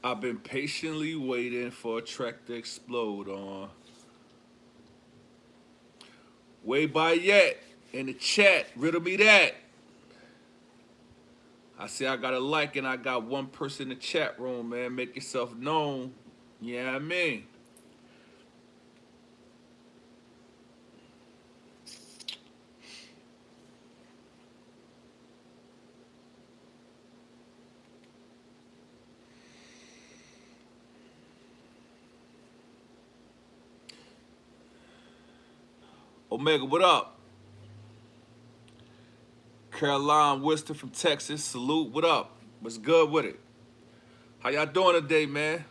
I've been patiently waiting for a track to explode on. Way by yet in the chat, riddle me that. I see I got a like and I got one person in the chat room, man. Make yourself known. Yeah, I mean. Omega, what up? Caroline Winston from Texas, salute. What up? What's good with it? How y'all doing today, man?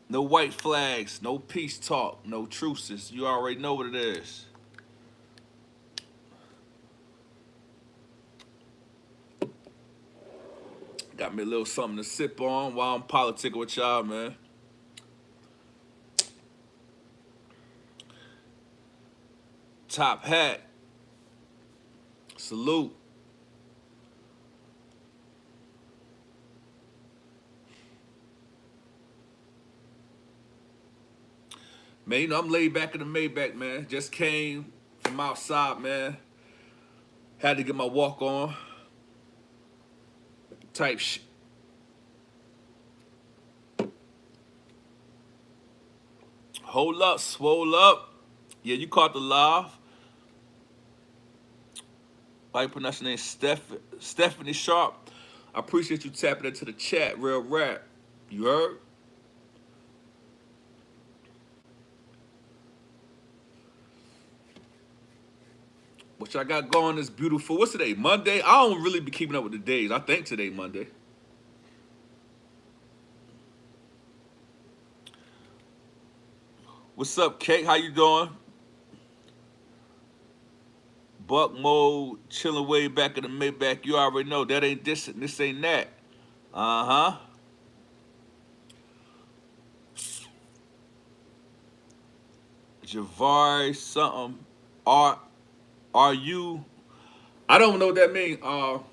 No white flags, no peace talk, no truces. You already know what it is. Got me a little something to sip on while I'm politicking with y'all, man. Top hat, salute. Man, you know, I'm laid back in the Maybach, man. Just came from outside, man. Had to get my walk on. Type shit. Hold up, swole up. Yeah, you caught the live. How you pronounce your name? Stephanie Sharp. I appreciate you tapping into the chat, real rap. You heard? What y'all got going is beautiful. What's today? Monday? I don't really be keeping up with the days. I think today Monday. What's up, Kate? How you doing? Buck mode, chilling way back in the Maybach. You already know that ain't this and this ain't that. Uh-huh. Javari something. Are you? I don't know what that means. What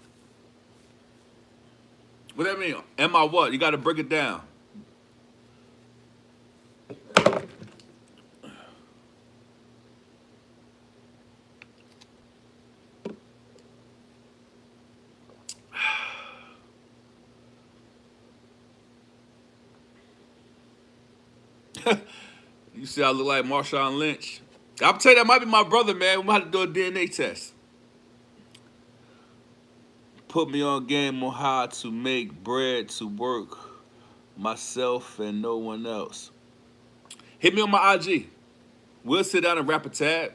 that mean? Am I what? You got to break it down. You see, I look like Marshawn Lynch. I'll tell you, that might be my brother, man. We might have to do a DNA test. Put me on game on how to make bread to work myself and no one else. Hit me on my IG. We'll sit down and rap a tab.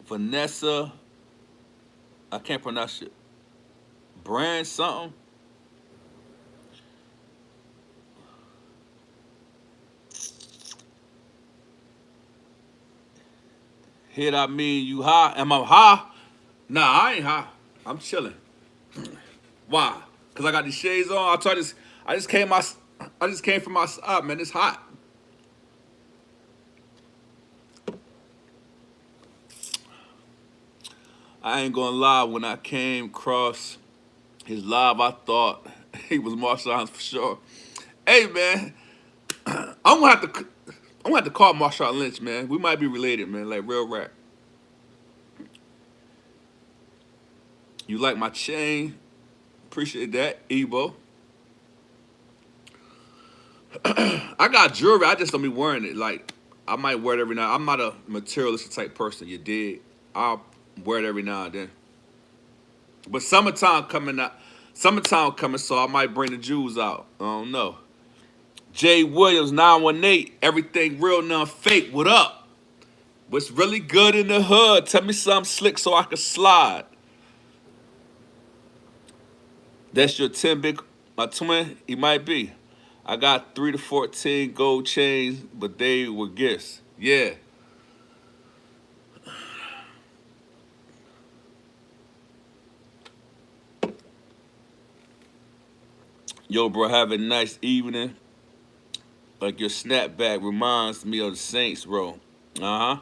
Vanessa, I can't pronounce it. Brand something. Hit, I mean you high. Am I high? Nah, I ain't high. I'm chilling. Why? Cause I got these shades on. I just came from my man. It's hot. I ain't gonna lie. When I came across his live, I thought he was Marshawn for sure. Hey man, I'm gonna have to. I'm gonna have to call Marshawn Lynch, man. We might be related, man. Like real rap. You like my chain? Appreciate that, Ebo. I got jewelry. I just don't be wearing it. Like I might wear it every now. I'm not a materialistic type person. You did. I'll wear it every now and then. But summertime coming out. Summertime coming, so I might bring the jewels out. I don't know. Jay Williams 918. Everything real, none fake. What up? What's really good in the hood? Tell me something slick so I can slide. That's your 10 big, my twin? He might be. I got 3 to 14 gold chains, but they were gifts. Yeah. Yo, bro, have a nice evening. Like your snapback reminds me of the Saints, bro. Uh huh.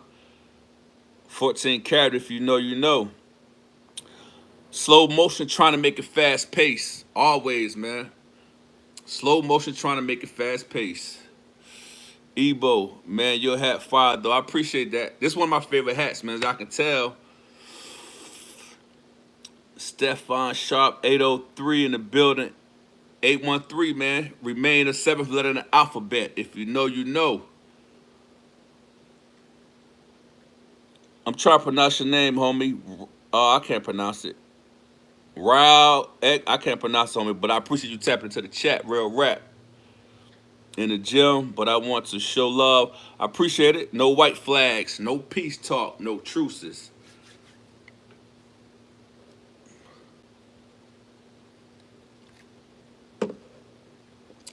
14 karat, if you know, you know. Slow motion trying to make it fast pace. Always, man. Slow motion trying to make it fast pace. Ebo, man, your hat fire though. I appreciate that. This is one of my favorite hats, man. As I can tell. Stefan Sharp, 803 in the building. 813, man. Remain the seventh letter in the alphabet. If you know, you know. I'm trying to pronounce your name, homie. I can't pronounce it. Raul, I can't pronounce it, homie, but I appreciate you tapping into the chat. Real rap. In the gym, but I want to show love. I appreciate it. No white flags, no peace talk, no truces.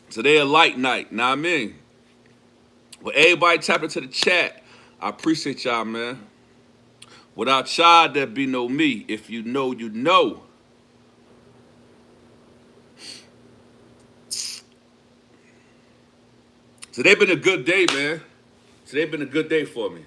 Today a light night, know what I mean? But everybody tap into the chat. I appreciate y'all, man. Without y'all, there'd be no me. If you know, you know. Today been a good day, man. Today been a good day for me.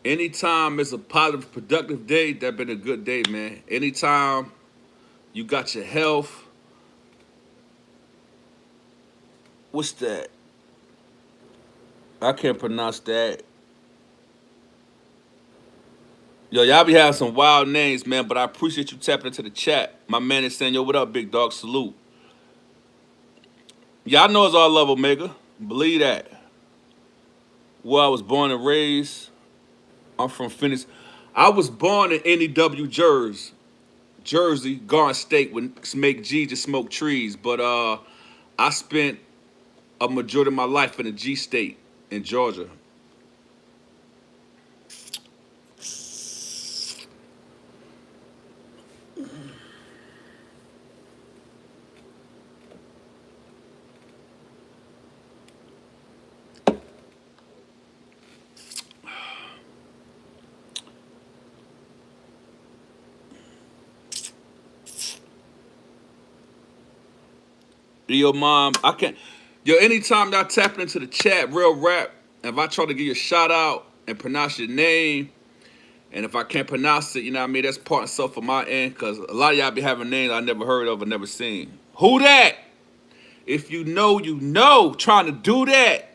Anytime it's a positive, productive day, that been a good day, man. Anytime you got your health. What's that? I can't pronounce that. Yo, y'all be having some wild names, man, but I appreciate you tapping into the chat. My man is saying, yo, what up, big dog? Salute. Y'all know it's all love, Omega. Believe that. Where I was born and raised, I'm from Phoenix. I was born in NEW, Jersey, Garden State, when Make G just smoke trees. But I spent a majority of my life in the G State in Georgia. Yo, mom, I can't. Yo, anytime y'all tapping into the chat, real rap, if I try to give you a shout out and pronounce your name, and if I can't pronounce it, you know what I mean? That's part and stuff for my end, because a lot of y'all be having names I never heard of or never seen. Who that? If you know, you know. Trying to do that.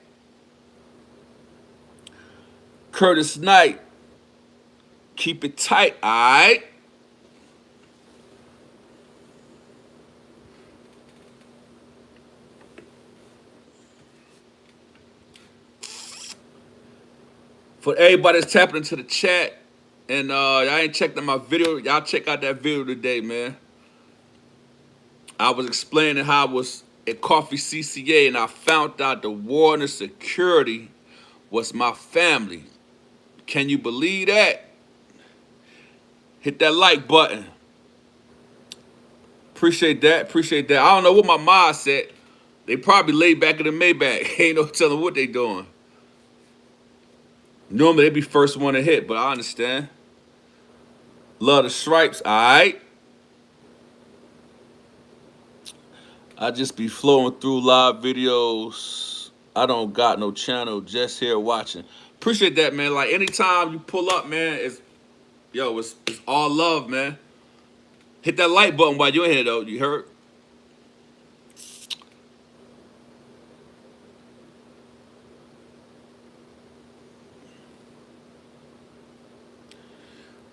Curtis Knight. Keep it tight, all right? For everybody that's tapping into the chat, and y'all ain't checked out my video, y'all check out that video today, man. I was explaining how I was at Coffee CCA and I found out the warden of security was my family. Can you believe that? Hit that like button. Appreciate that. Appreciate that. I don't know what my mom said. They probably laid back in the Maybach. Ain't no telling what they doing. Normally they be first one to hit, but I understand. Love the stripes, all right? I just be flowing through live videos. I don't got no channel, just here watching. Appreciate that, man. Like anytime you pull up, man, it's all love, man. Hit that like button while you're in here, though. You heard?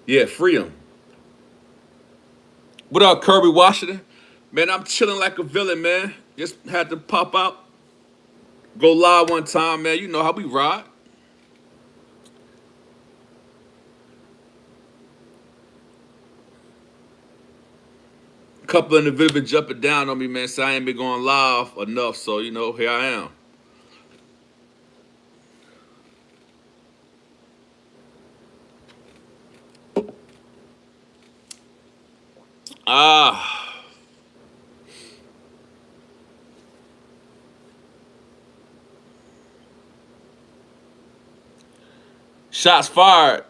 Yeah, free him. What up, Kirby Washington? Man, I'm chilling like a villain, man. Just had to pop out, go live one time, man. You know how we ride. A couple of individuals been jumping down on me, man, so I ain't been going live enough. So, you know, here I am. Ah. Shots fired.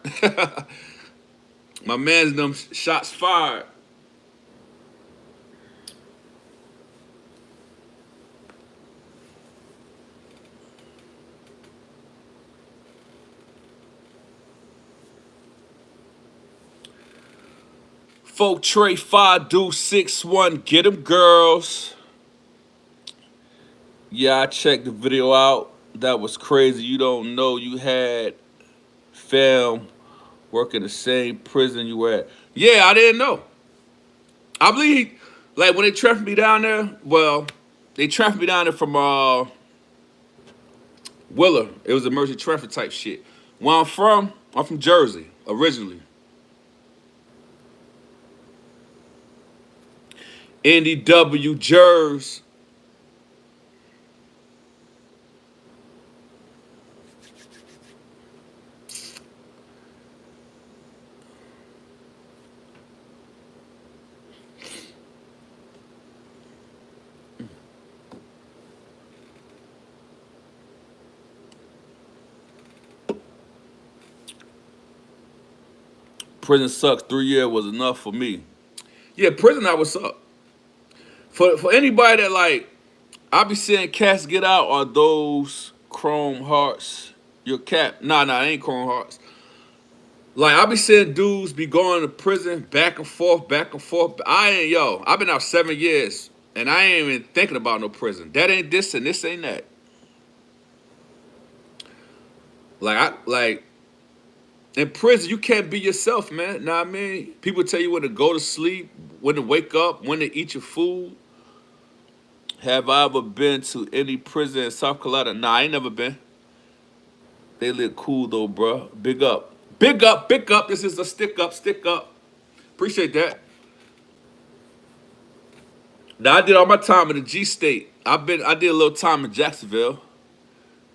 My man's them shots fired. Folk Trey 5 do 6-1. Get them girls. Yeah, I checked the video out. That was crazy. You don't know you had fam work in the same prison you were at. Yeah, I didn't know. I believe, like, when they trafficked me down there, well, they trafficked me down there from Willer. It was emergency traffic type shit. Where I'm from Jersey, originally. NDW Jers. Prison sucks. 3 years was enough for me. Yeah, prison that was up. For anybody that like, I be seeing cats get out are those chrome hearts. Your cap? Nah, it ain't chrome hearts. Like I be seeing dudes be going to prison back and forth, back and forth. I've been out 7 years and I ain't even thinking about no prison. That ain't this and this ain't that. Like in prison you can't be yourself, man. Know what I mean? People tell you when to go to sleep, when to wake up, when to eat your food. Have I ever been to any prison in South Carolina? Nah, I ain't never been. They look cool though, bro. Big up. Big up, big up. This is a stick up, stick up. Appreciate that. Now I did all my time in the G State. I did a little time in Jacksonville.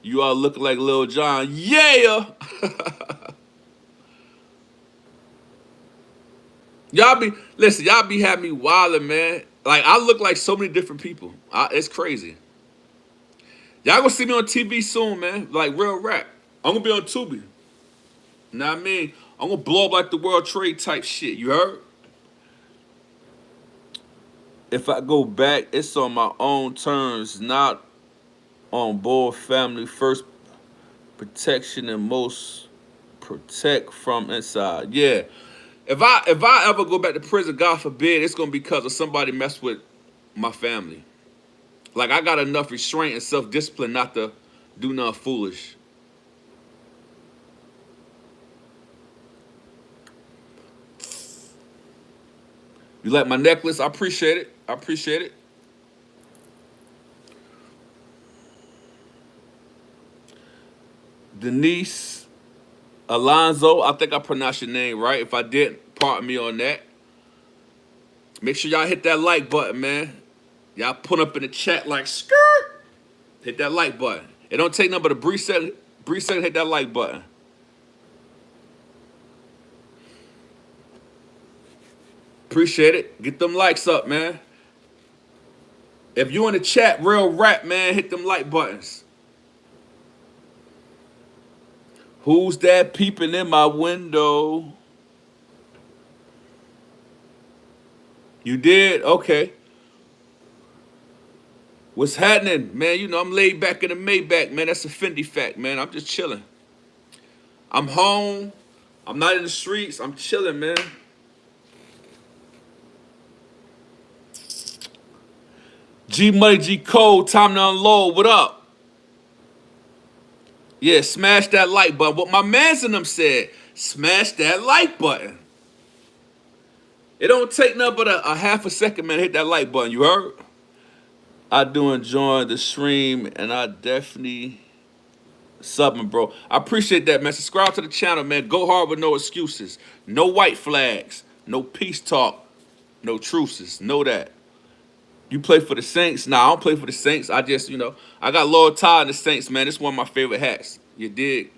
You all looking like Lil Jon. Yeah! y'all be having me wildin', man. Like I look like so many different people. It's crazy. Y'all gonna see me on TV soon, man. Like real rap. I'm gonna be on Tubi. Know what I mean? I'm gonna blow up like the World Trade type shit. You heard? If I go back, it's on my own terms, not on board family first protection and most protect from inside. Yeah. If I ever go back to prison, God forbid, it's gonna be because of somebody messed with my family. Like I got enough restraint and self discipline not to do nothing foolish. You like my necklace? I appreciate it. I appreciate it. Denise Alonzo, I think I pronounced your name right. If I didn't, pardon me on that. Make sure y'all hit that like button, man. Y'all put up in the chat like skirt. Hit that like button. It don't take nothing but a brief second to hit that like button. Appreciate it. Get them likes up, man. If you in the chat, real rap, man, hit them like buttons. Who's that peeping in my window? You did? Okay. What's happening, man? You know, I'm laid back in the Maybach, man. That's a Fendi fact, man. I'm just chilling. I'm home. I'm not in the streets. I'm chilling, man. G Money, G Code, time to unload. What up? Yeah, smash that like button. What my mans in them said, smash that like button. It don't take nothing but a half a second, man, to hit that like button. You heard? I do enjoy the stream, and I definitely subbing, bro. I appreciate that, man. Subscribe to the channel, man. Go hard with no excuses. No white flags. No peace talk. No truces. Know that. You play for the Saints? Nah, I don't play for the Saints. I just, I got loyal tie in the Saints, man. It's one of my favorite hats. You dig?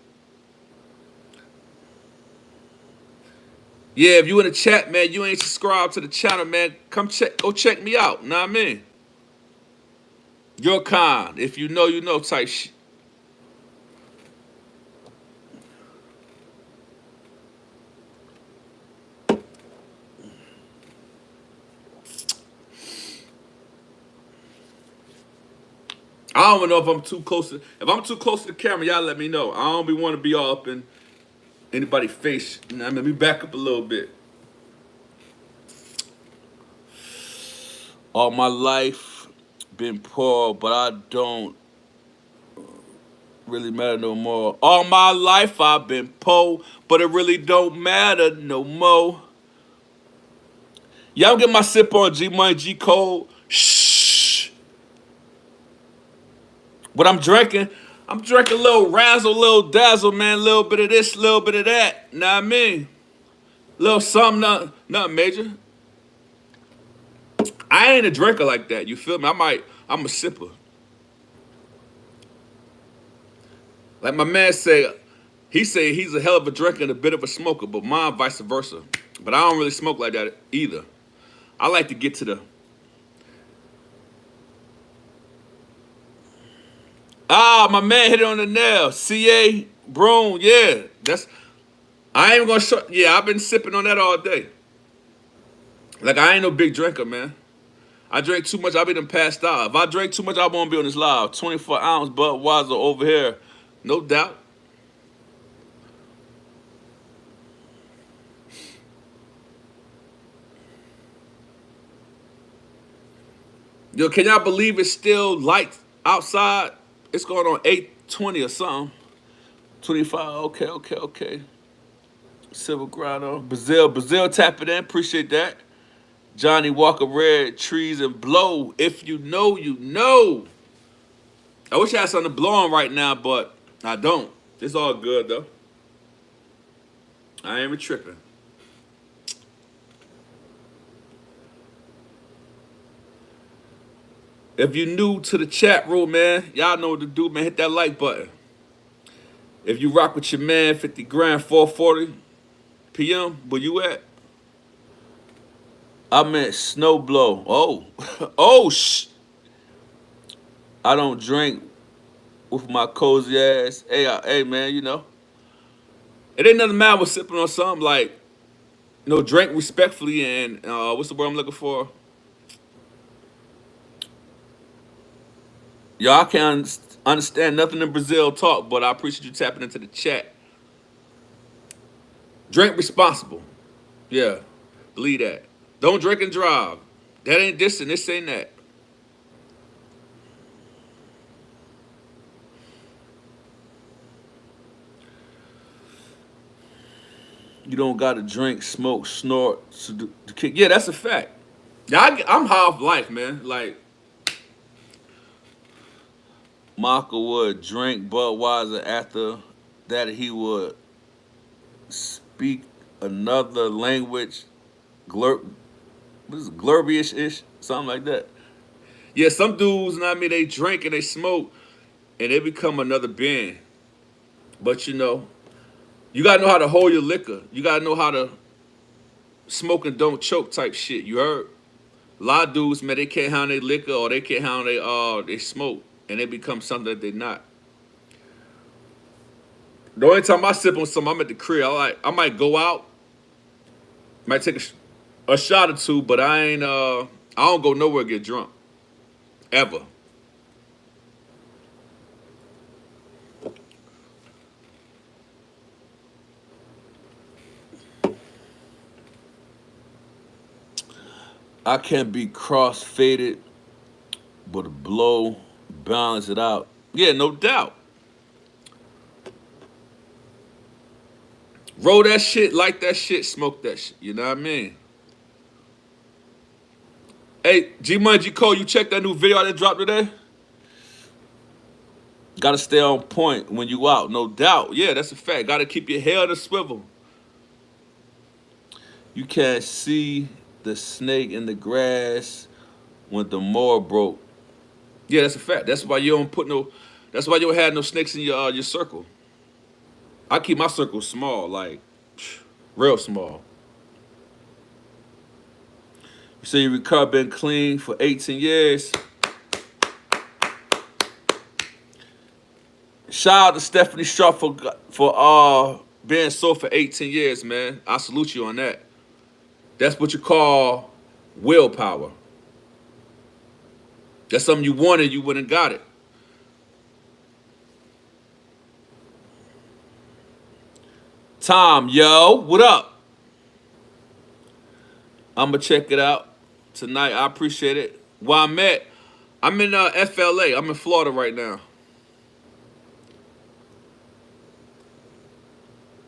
Yeah, if you in the chat, man, you ain't subscribed to the channel, man, go check me out. Know what I mean? You're kind. If you know, you know type shit. I don't know if I'm too close to. If I'm too close to the camera, y'all let me know. I don't be want to be all up in anybody's face. You know, let me back up a little bit. All my life been poor, but I don't really matter no more. All my life I've been poor, but it really don't matter no more. Y'all get my sip on G Money, G Code. Shh. What I'm drinking a little razzle, little dazzle, man. A little bit of this, a little bit of that. Know what I mean? Little something, nothing major. I ain't a drinker like that. You feel me? I'm a sipper. Like my man he say he's a hell of a drinker and a bit of a smoker, but mine vice versa. But I don't really smoke like that either. I like to get to the my man hit it on the nail. CA Broom, yeah. I ain't gonna show. Yeah, I've been sipping on that all day. Like I ain't no big drinker, man. I drink too much, I'll be done passed out. If I drink too much, I won't be on this live. 24-ounce Budweiser over here, no doubt. Yo, can y'all believe it's still light outside? It's going on 8:20 or something. 25. Okay. Silver Grotto. Brazil tapping in. Appreciate that. Johnny Walker Red, Trees and Blow. If you know, you know. I wish I had something to blow on right now, but I don't. It's all good, though. I ain't even tripping. If you're new to the chat room, man, y'all know what to do, man. Hit that like button. If you rock with your man, 50 grand, 4:40 p.m., where you at? I meant snow blow. Oh, I don't drink with my cozy ass. Hey, man, you know. It ain't nothing matter with sipping on something like, drink respectfully and what's the word I'm looking for? Y'all can't understand nothing in Brazil talk, but I appreciate you tapping into the chat. Drink responsible. Yeah, believe that. Don't drink and drive. That ain't this and this ain't that. You don't got to drink, smoke, snort to kick. Yeah, that's a fact. Yeah, I'm half life, man. Like, Michael would drink Budweiser after that he would speak another language, glur, what is it, glurbish-ish, something like that. Yeah, some dudes, you know what I mean, they drink and they smoke and they become another being. But you gotta know how to hold your liquor. You gotta know how to smoke and don't choke type shit. You heard? A lot of dudes, man, they can't handle their liquor or they can't handle they smoke and they become something that they're not. The only time I sip on something, I'm at the crib. I might go out, might take a shot or two, but I don't go nowhere to get drunk. Ever. I can't be cross-faded, but a blow, balance it out. Yeah, no doubt. Roll that shit, like that shit, smoke that shit. You know what I mean? Hey, G Money, G Cole, you check that new video that dropped today? Gotta stay on point when you out, no doubt. Yeah, that's a fact. Gotta keep your head on the swivel. You can't see the snake in the grass when the mower broke. Yeah, that's a fact. That's why you don't put no. That's why you don't have no snakes in your circle. I keep my circle small, like real small. You say your car been clean for 18 years. Shout out to Stephanie Sharp for being so for 18 years, man. I salute you on that. That's what you call willpower. That's something you wanted, you wouldn't got it. Tom, yo, what up? I'ma check it out tonight. I appreciate it. Where I'm at, I'm in FLA. I'm in Florida right now.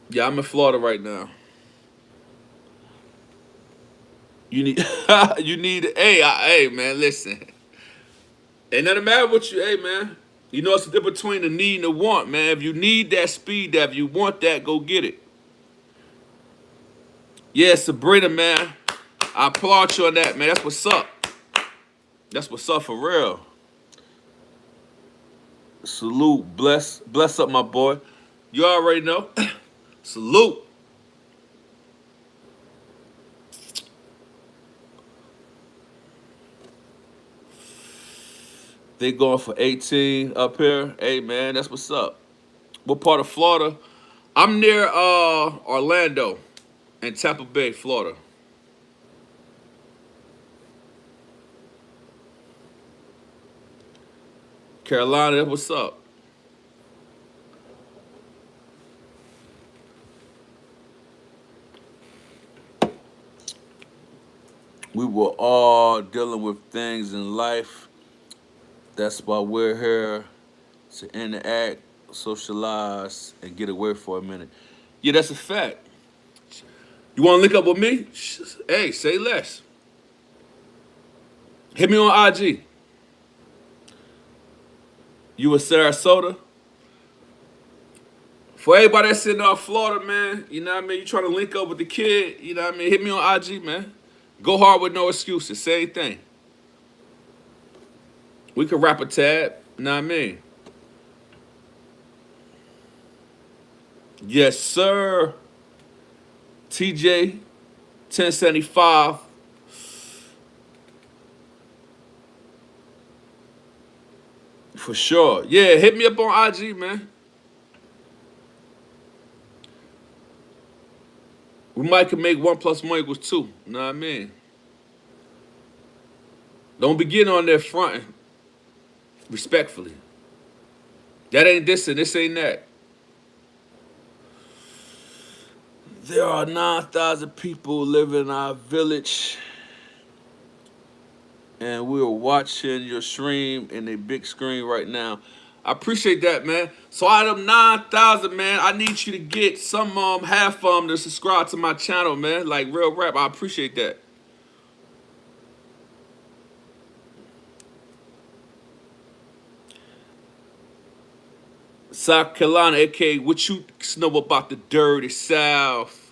Yeah, I'm in Florida right now. You need, you need. Hey, man, listen. Ain't nothing matter with you, hey, man. You know it's the difference between the need and the want, man. If you need that speed, that if you want that, go get it. Yeah, Sabrina, man. I applaud you on that, man. That's what's up. That's what's up for real. Salute, bless up, my boy. You already know. Salute. They going for 18 up here. Hey, man, that's what's up. What part of Florida? I'm near Orlando and Tampa Bay, Florida. Carolina, what's up? We were all dealing with things in life. That's why we're here to interact, socialize, and get away for a minute. Yeah, that's a fact. You want to link up with me? Hey, say less. Hit me on IG. You in Sarasota? For everybody that's sitting off Florida, man, you know what I mean? You trying to link up with the kid, you know what I mean? Hit me on IG, man. Go hard with no excuses. Same thing. We could rap a tab, you know what I mean? Yes, sir. TJ 1075. For sure. Yeah, hit me up on IG, man. We might could make 1+1 = 2. You know what I mean? Don't be getting on there fronting. Respectfully. That ain't this and this ain't that. There are 9,000 people living in our village. And we're watching your stream in a big screen right now. I appreciate that, man. So out of them 9,000, man, I need you to get some half to subscribe to my channel, man. Like real rap. I appreciate that. South Carolina, aka what you know about the dirty South?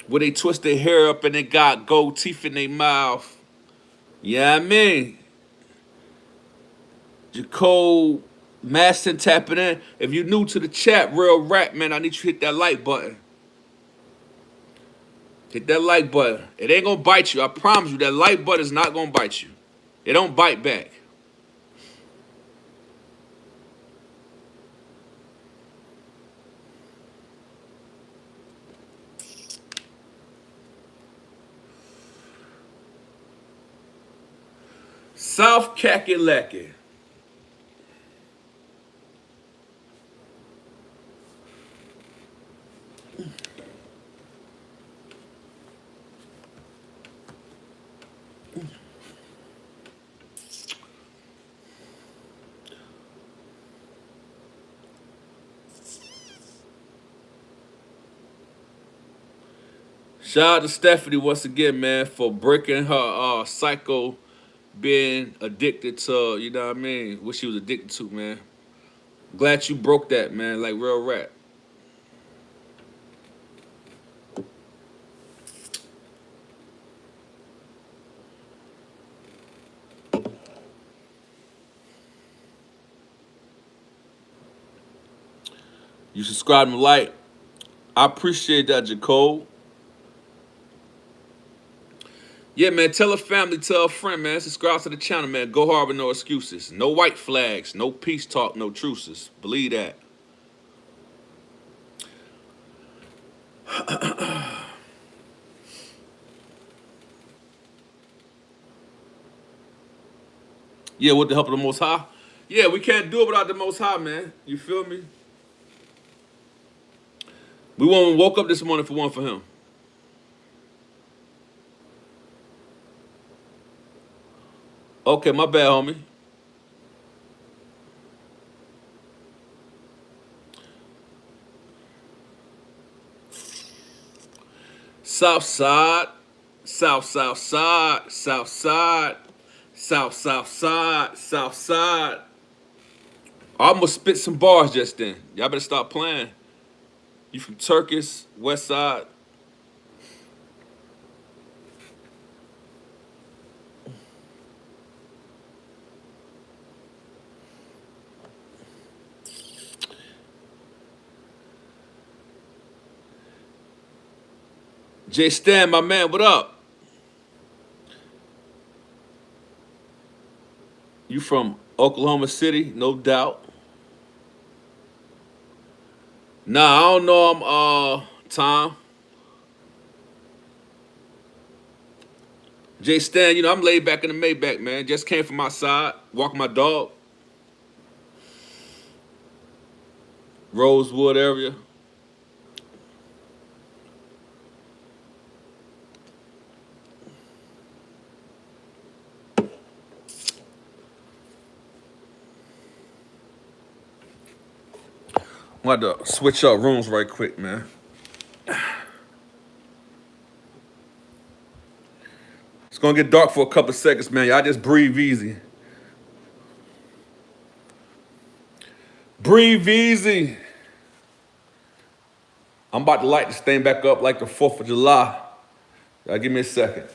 Where they twist their hair up and they got gold teeth in their mouth. Yeah, I mean. Jacob Maston tapping in. If you're new to the chat, real rap, man, I need you to hit that like button. Hit that like button. It ain't gonna bite you. I promise you, that like button is not gonna bite you. It don't bite back. South Kakalaki. Shout out to Stephanie once again, man, for breaking her cycle, being addicted to, you know what I mean, what she was addicted to, man. Glad you broke that, man, like real rap. You subscribe and like. I appreciate that, Jacob. Yeah, man, tell a family, tell a friend, man. Subscribe to the channel, man. Go hard with no excuses. No white flags, no peace talk, no truces. Believe that. Yeah, with the help of the Most High. Yeah, we can't do it without the Most High, man. You feel me? We woke up this morning for one for him. Okay, my bad, homie. South side, south south side, south side, south south side, south side. I almost spit some bars just then. Y'all better stop playing. You from Turkish, West Side. Jay Stan, my man, what up? You from Oklahoma City, no doubt. Nah, I don't know him, Tom. Jay Stan, you know, I'm laid back in the Maybach, man. Just came from outside, walking my dog. Rosewood area. I'm going to switch up rooms right quick, man. It's going to get dark for a couple seconds, man. Y'all just breathe easy. Breathe easy. I'm about to light this thing back up like the 4th of July. Y'all give me a second.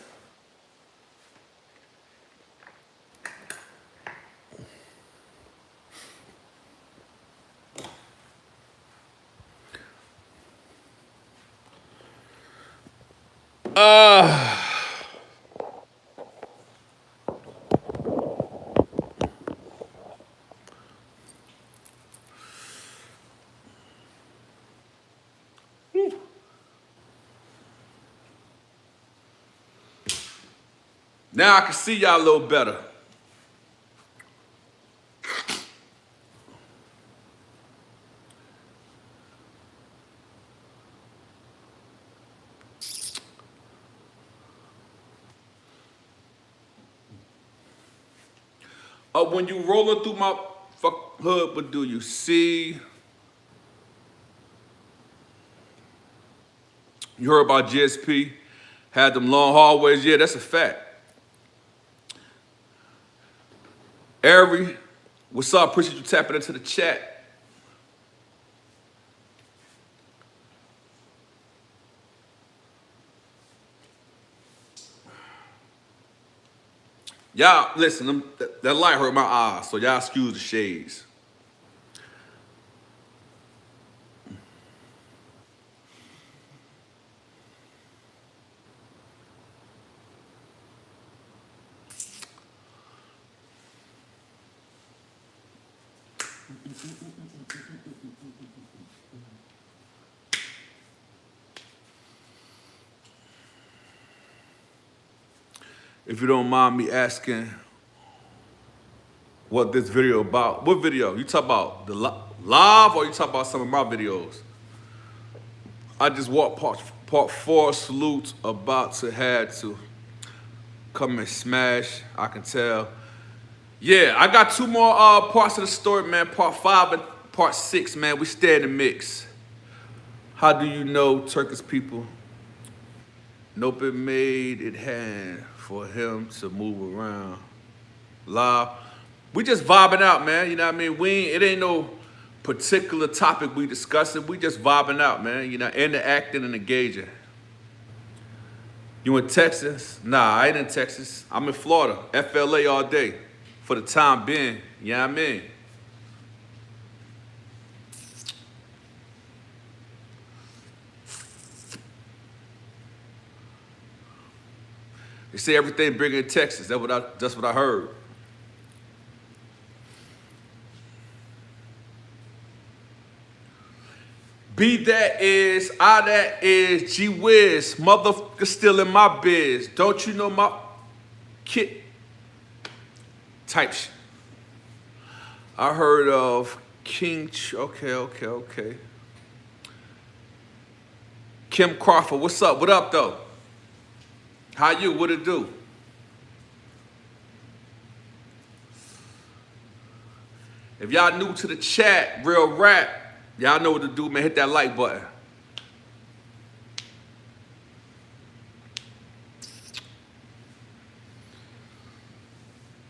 Now I can see y'all a little better. When you rolling through my hood, what do you see? You heard about GSP? Had them long hallways. Yeah, that's a fact. Ari, what's up? Appreciate you tapping into the chat. Y'all, listen, that light hurt my eyes, so y'all excuse the shades. If you don't mind me asking what this video about, what video? You talk about the live or you talk about some of my videos? I just walked part 4, salute, about to have to come and smash, I can tell. Yeah, I got 2 more parts of the story, man. Part 5 and part 6, man. We stay in the mix. How do you know Turkish people? Nope, it made it hand for him to move around. Live. We just vibing out, man. You know what I mean? It ain't no particular topic we discussing. We just vibing out, man. You know, interacting and engaging. You in Texas? Nah, I ain't in Texas. I'm in Florida. FLA all day. For the time being. You know what I mean? They say everything bigger in Texas. That's what I heard. B that is, I that is, G Wiz, motherfucker still in my biz. Don't you know my kid type shit. I heard of King, okay. Kim Crawford, what's up? What up, though? How you? What it do? If y'all new to the chat, real rap, y'all know what to do, man. Hit that like button.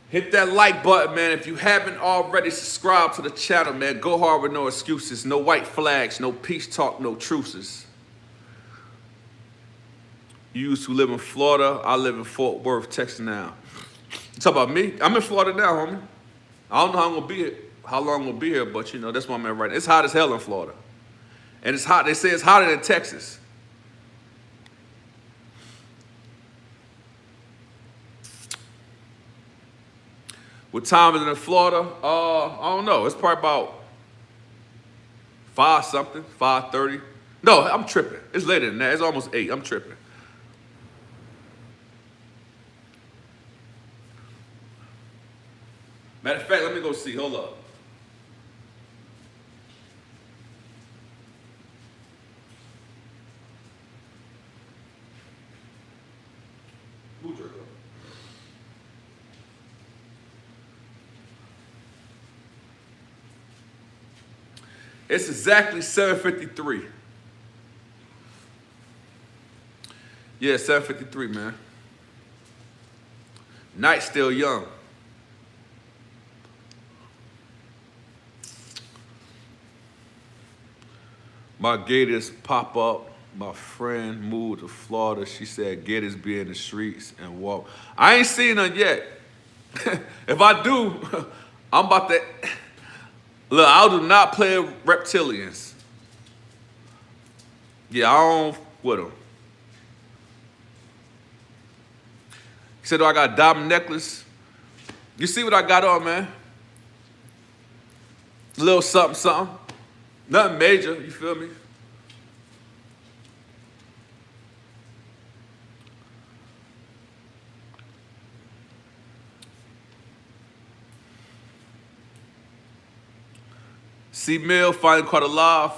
Hit that like button, man. If you haven't already subscribed to the channel, man, go hard with no excuses. No white flags, no peace talk, no truces. You used to live in Florida. I live in Fort Worth, Texas now. You talk about me? I'm in Florida now, homie. I don't know how I'm gonna be here, how long I'm gonna be here, but you know, that's why I'm at right now. It's hot as hell in Florida. And it's hot, they say it's hotter than Texas. What time is it in Florida? I don't know. It's probably about 5 something, 5:30. No, I'm tripping. It's later than that. It's almost 8. I'm tripping. Matter of fact, let me go see. Hold up. It's exactly 7:53. Yeah, 7:53, man. Night still young. My gators pop up. My friend moved to Florida. She said gators be in the streets and walk. I ain't seen none yet. If I do, I'm about to. Look, I do not play reptilians. Yeah, I don't with them. He said, "Oh, I got a diamond necklace." You see what I got on, man? A little something, something. Nothing major, you feel me? C Mill finally caught a live.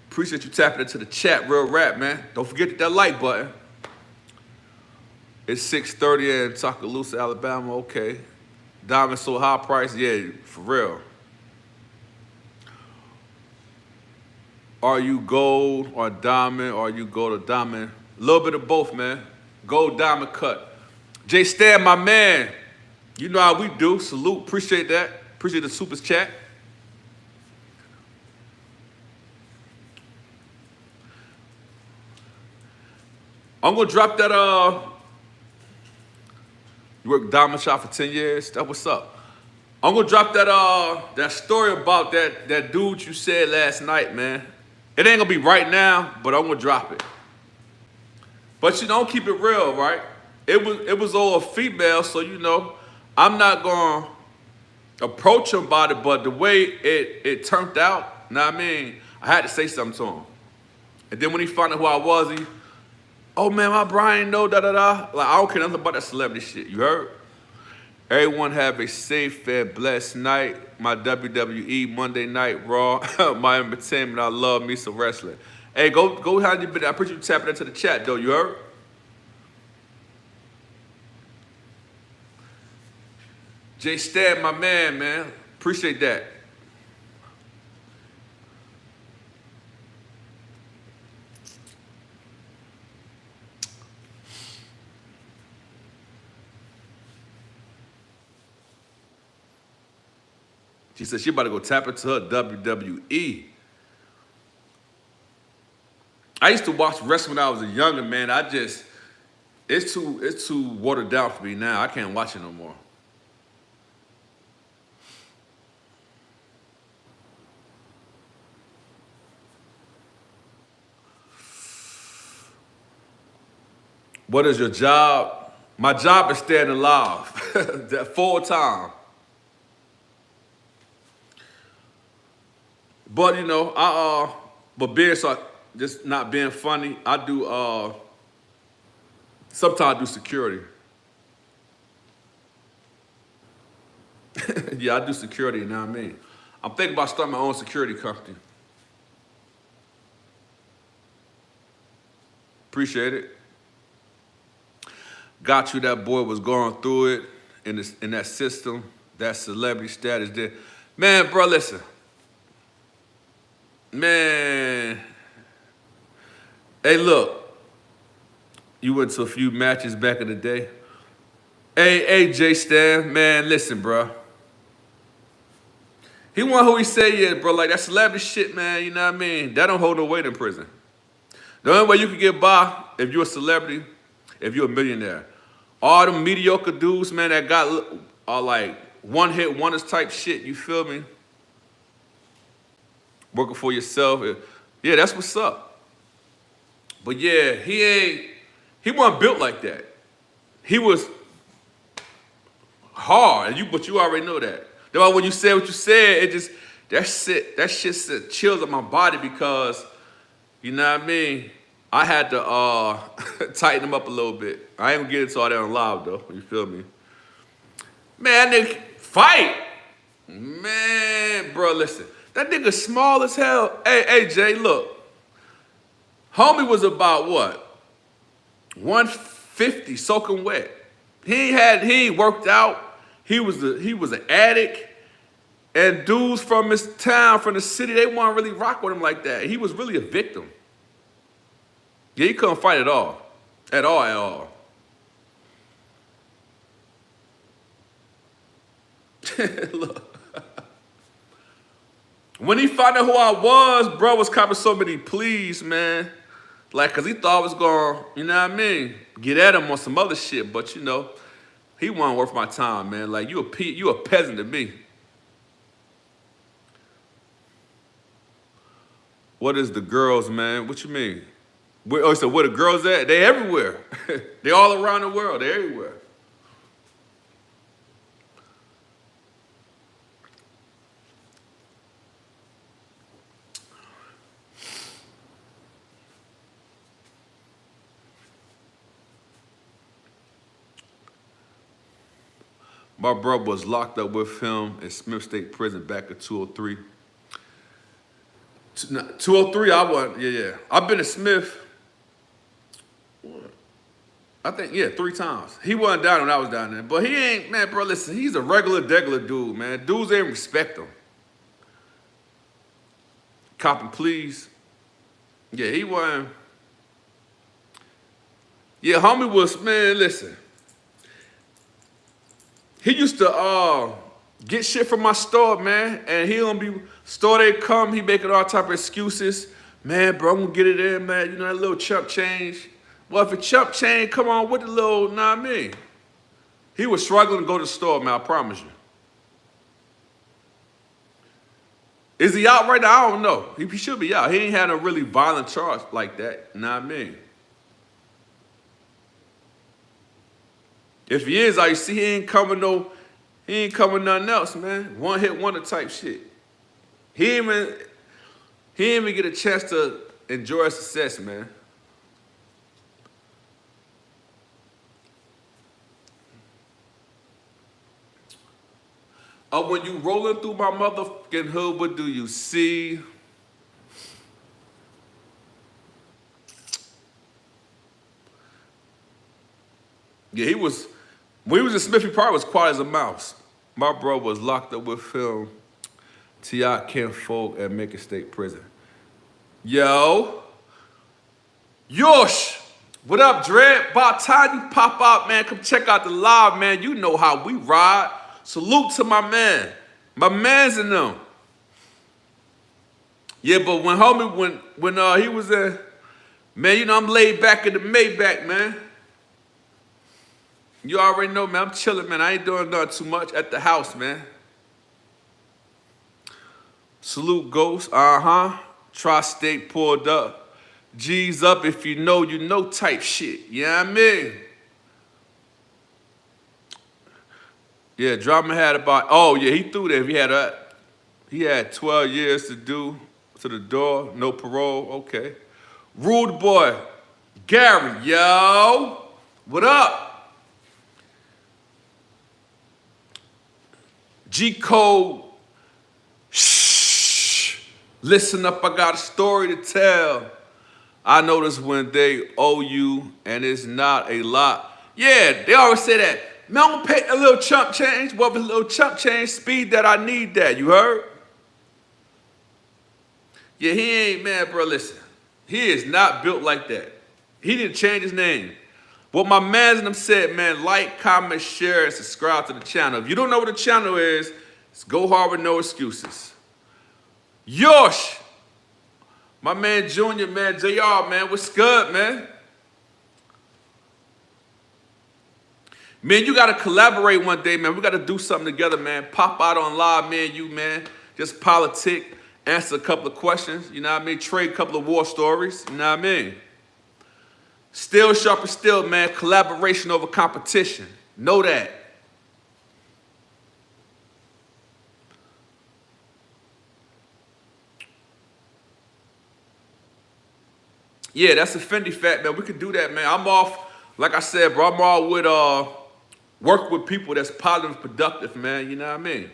Appreciate you tapping into the chat, real rap, man. Don't forget that like button. It's 6:30 in Tuscaloosa, Alabama. Okay. Diamond so high price, yeah, for real. Are you gold or diamond, or you gold or diamond? A little bit of both, man. Gold, diamond cut. Jay Stan, my man. You know how we do. Salute, appreciate that. Appreciate the super chat. I'm gonna drop that, you worked diamond shop for 10 years? That what's up. I'm gonna drop that, that story about that dude you said last night, man. It ain't gonna be right now, but I'm gonna drop it. But you don't keep it real, right? It was all a female, so you know, I'm not gonna approach him about it, but the way it turned out, you know what I mean? I had to say something to him. And then when he found out who I was, he, "Oh man, my Brian know da-da-da." Like, I don't care nothing about that celebrity shit, you heard? Everyone have a safe and blessed night. My WWE Monday Night Raw, my entertainment, I love me some wrestling. Hey, go how you been. I appreciate you tapping into the chat though, you heard? Jay Stan, my man. Appreciate that. She said she about to go tap into her WWE. I used to watch wrestling when I was a younger man. It's too watered down for me now. I can't watch it no more. What is your job? My job is staying alive. That full time. But you know, but being so just not being funny, I do sometimes I do security. Yeah, I do security, you know what I mean? I'm thinking about starting my own security company. Appreciate it. Got you. That boy was going through it in that system, that celebrity status there. Man, bro, listen. Man. Hey, look. You went to a few matches back in the day. Hey, J Stan, man, listen, bro. He wasn't who he said he is, bro. Like, that celebrity shit, man, you know what I mean? That don't hold no weight in prison. The only way you can get by, if you're a celebrity, if you're a millionaire. All them mediocre dudes, man, that are like one-hit wonders type shit, you feel me? Working for yourself. Yeah, that's what's up. But yeah, he wasn't built like that. He was hard, but you already know that. That's why when you said what you said, that shit chills on my body because, you know what I mean? I had to tighten him up a little bit. I ain't gonna get into all that on live though, you feel me? Man, that nigga, fight! Man, bro, listen. That nigga small as hell. Hey, Jay, look. Homie was about what? 150 soaking wet. He ain't worked out. He was an addict. And dudes from his town, from the city, they won't really rock with him like that. He was really a victim. Yeah, he couldn't fight at all. At all. Look. When he found out who I was, bro was copping so many pleas, man. Like, cause he thought I was gonna, you know what I mean, get at him on some other shit, but you know, he wasn't worth my time, man. Like, you a peasant to me. What is the girls, man? What you mean? Where the girls at? They everywhere. They all around the world. They everywhere. My brother was locked up with him in Smith State Prison back in 2003. 203, I wasn't, yeah. I've been to Smith, I think, 3 times. He wasn't down when I was down there. But he ain't, man, bro, listen, he's a degular dude, man. Dudes ain't respect him. Copping please. Yeah, he wasn't. Yeah, homie was, man, listen. He used to get shit from my store, man, and he don't be, store they come, he making all type of excuses. Man, bro, I'm gonna get it in, man. You know, that little chump change. Well, if a chump change, come on with the little, nah, me. He was struggling to go to the store, man, I promise you. Is he out right now? I don't know. He should be out. He ain't had a really violent charge like that, nah, me. If he is, I see he ain't coming nothing else, man. One-hit wonder type shit. He didn't even get a chance to enjoy success, man. When you rolling through my motherfucking hood, what do you see? Yeah, when he was in Smith, he probably was quiet as a mouse. My bro was locked up with him. T.I. Kinfolk at Macon State Prison. Yo. Yosh. What up, Dread? About time you pop out, man. Come check out the live, man. You know how we ride. Salute to my man. My man's in them. Yeah, but when homie, when he was in, man, you know I'm laid back in the Maybach, man. You already know, man, I'm chilling, man. I ain't doing nothing too much at the house, man. Salute Ghost, Tri-State pulled up. G's up if you know type shit. You know what I mean? Yeah, Drama had about, he threw that. He had 12 years to do to the door, no parole, okay. Rude boy, Gary, yo, what up? G-Code, shh, listen up, I got a story to tell. I notice when they owe you and it's not a lot. Yeah, they always say that. Man, I'm gonna pay a little chump change. What with a little chump change speed that I need that. You heard? Yeah, he ain't, man, bro, listen. He is not built like that. He didn't change his name. What my mans and them said, man, like, comment, share, and subscribe to the channel. If you don't know what the channel is, it's Go Hard with No Excuses. Yosh! My man Junior, man, JR, man, what's good, man? Man, you gotta collaborate one day, man. We gotta do something together, man. Pop out on live, man, you, man. Just politic, answer a couple of questions, you know what I mean? Trade a couple of war stories, you know what I mean? Still sharp and still, man. Collaboration over competition. Know that. Yeah, that's a Fendi fact, man. We could do that, man. I'm off, like I said, bro, I'm all with work with people that's positive, productive, man. You know what I mean?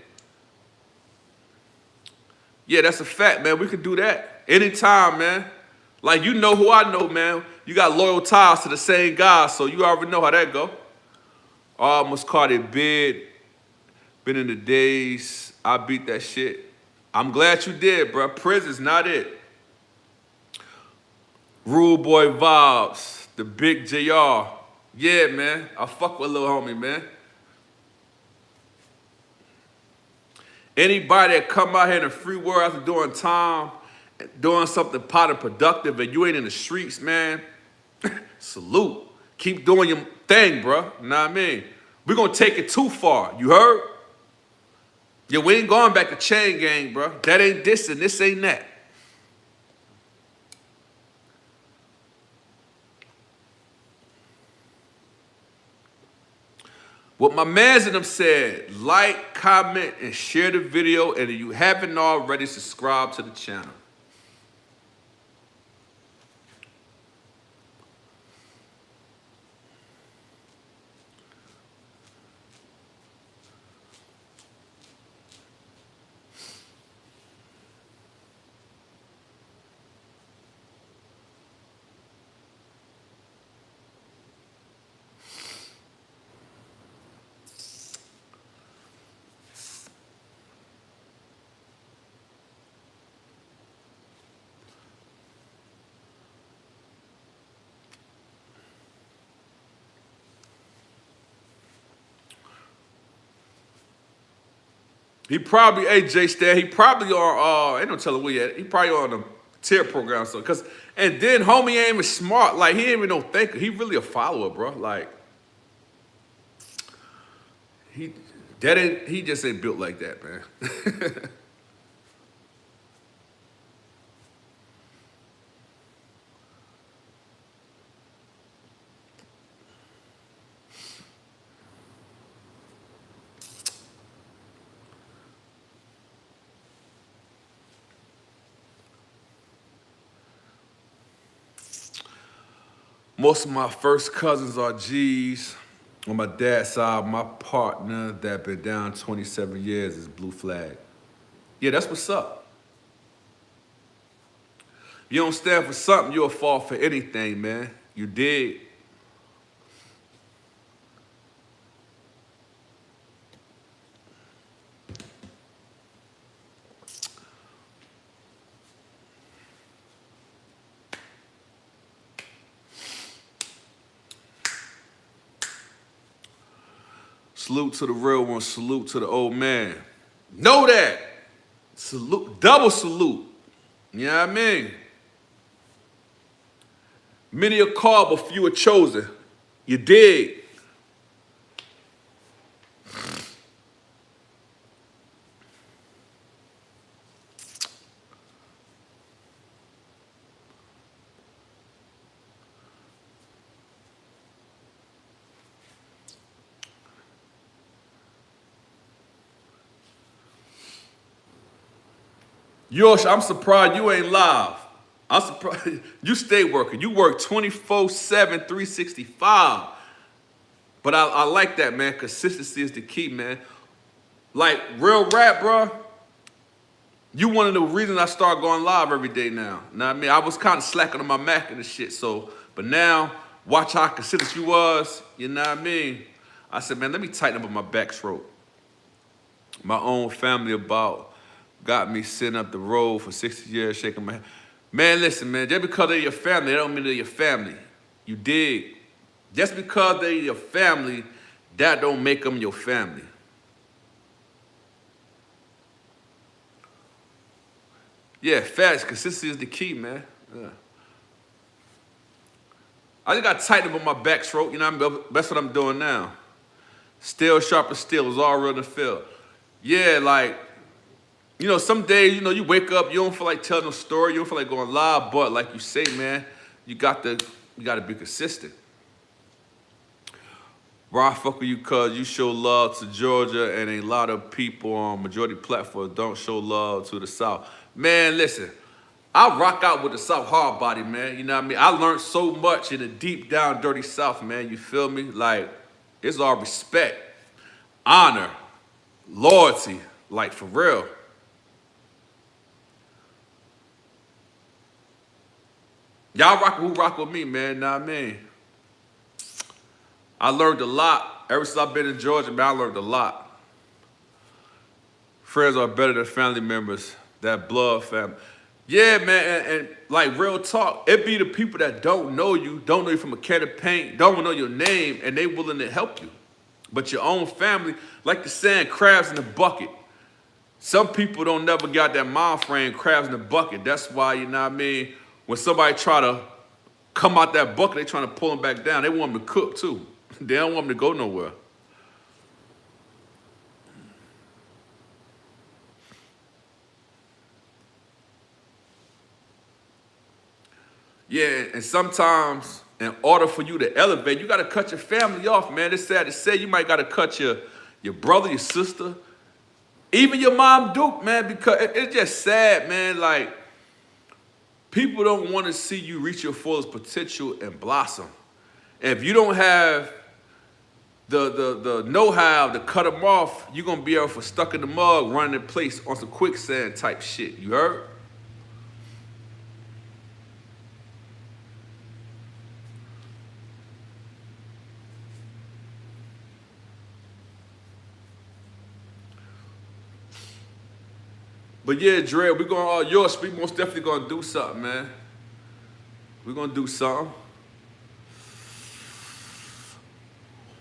Yeah, that's a fact, man. We could do that anytime, man. Like, you know who I know, man. You got loyal ties to the same guy, so you already know how that go. I almost caught it bid. Been in the days. I beat that shit. I'm glad you did, bro. Prison's not it. Rule Boy Vibes, the big JR. Yeah, man. I fuck with little homie, man. Anybody that come out here in the free world after doing time, doing something pot and productive, and you ain't in the streets, man, salute. Keep doing your thing, bro. You know what I mean? We're gonna take it too far. You heard? Yeah, we ain't going back to chain gang, bro. That ain't this and this ain't that. What my mans and them said, like, comment, and share the video. And if you haven't already, subscribe to the channel. He probably, AJ Stan, he probably on, ain't no telling where yet. He probably on the tier program. So, and then homie ain't even smart. Like, he ain't even no thinker. He really a follower, bro. Like, he just ain't built like that, man. Most of my first cousins are G's. On my dad's side, my partner that been down 27 years is Blue Flag. Yeah, that's what's up. You don't stand for something, you'll fall for anything, man. You did. Salute to the real one. Salute to the old man. Know that. Salute. Double salute. You know what I mean? Many are called, but few are chosen. You dig? Yosh, I'm surprised you ain't live. I'm surprised you stay working. You work 24/7, 365. But I like that, man. Consistency is the key, man. Like, real rap, bro. You one of the reasons I started going live every day now. Know what I mean? I was kind of slacking on my Mac and the shit, so, but now, watch how consistent you was, you know what I mean? I said, man, let me tighten up on my back stroke. My own family about got me sitting up the road for 60 years shaking my head. Man, listen, man, just because they're your family, that don't mean they're your family. You dig? Just because they're your family, that don't make them your family. Yeah, facts. Consistency is the key, man. Yeah. I just got tightened up on my back stroke. You know what I mean? That's what I'm doing now. Still sharp as steel. It's all real in the field. Yeah, like, you know, some days, you know, you wake up, you don't feel like telling a story, you don't feel like going live, but like you say, man, you got to be consistent. Bro, I fuck with you cause you show love to Georgia and a lot of people on majority platforms don't show love to the South. Man, listen, I rock out with the South hard body, man. You know what I mean? I learned so much in the deep down dirty South, man. You feel me? Like, it's all respect, honor, loyalty, like for real. Y'all rock with me, man. Know what I mean? I learned a lot. Ever since I've been in Georgia, man, I learned a lot. Friends are better than family members. That blood family. Yeah, man, and like real talk, it be the people that don't know you from a can of paint, don't know your name, and they willing to help you. But your own family, like the saying, crabs in the bucket. Some people don't never got that mind frame, crabs in the bucket. That's why, you know what I mean, when somebody try to come out that bucket, they trying to pull them back down. They want them to cook too. They don't want them to go nowhere. Yeah, and sometimes in order for you to elevate, you got to cut your family off, man. It's sad to say you might got to cut your brother, your sister, even your mom Duke, man, because it's just sad, man. Like, people don't want to see you reach your fullest potential and blossom. And if you don't have the know-how to cut them off, you're going to be able for stuck in the mud, running in place on some quicksand type shit. You heard? But yeah, Dre, we're going yours. We most definitely gonna do something, man. We're gonna do something.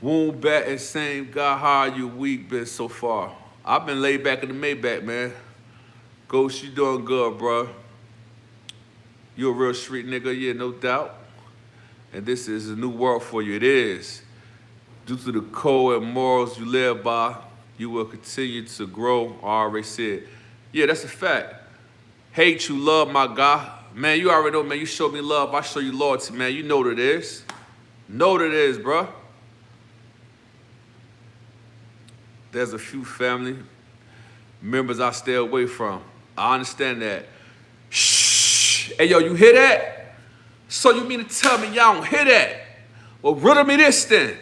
Wound back and same God, how your week been so far? I've been laid back in the Maybach, man. Ghost, you doing good, bro. You a real street nigga, yeah, no doubt. And this is a new world for you. It is. Due to the code and morals you live by, you will continue to grow. I already said. Yeah, that's a fact. Hate you, love, my guy. Man, you already know, man, you show me love, I show you loyalty, man. You know what it is. Know what it is, bro. There's a few family members I stay away from. I understand that. Shh. Hey, yo, you hear that? So you mean to tell me y'all don't hear that? Well, riddle me this then.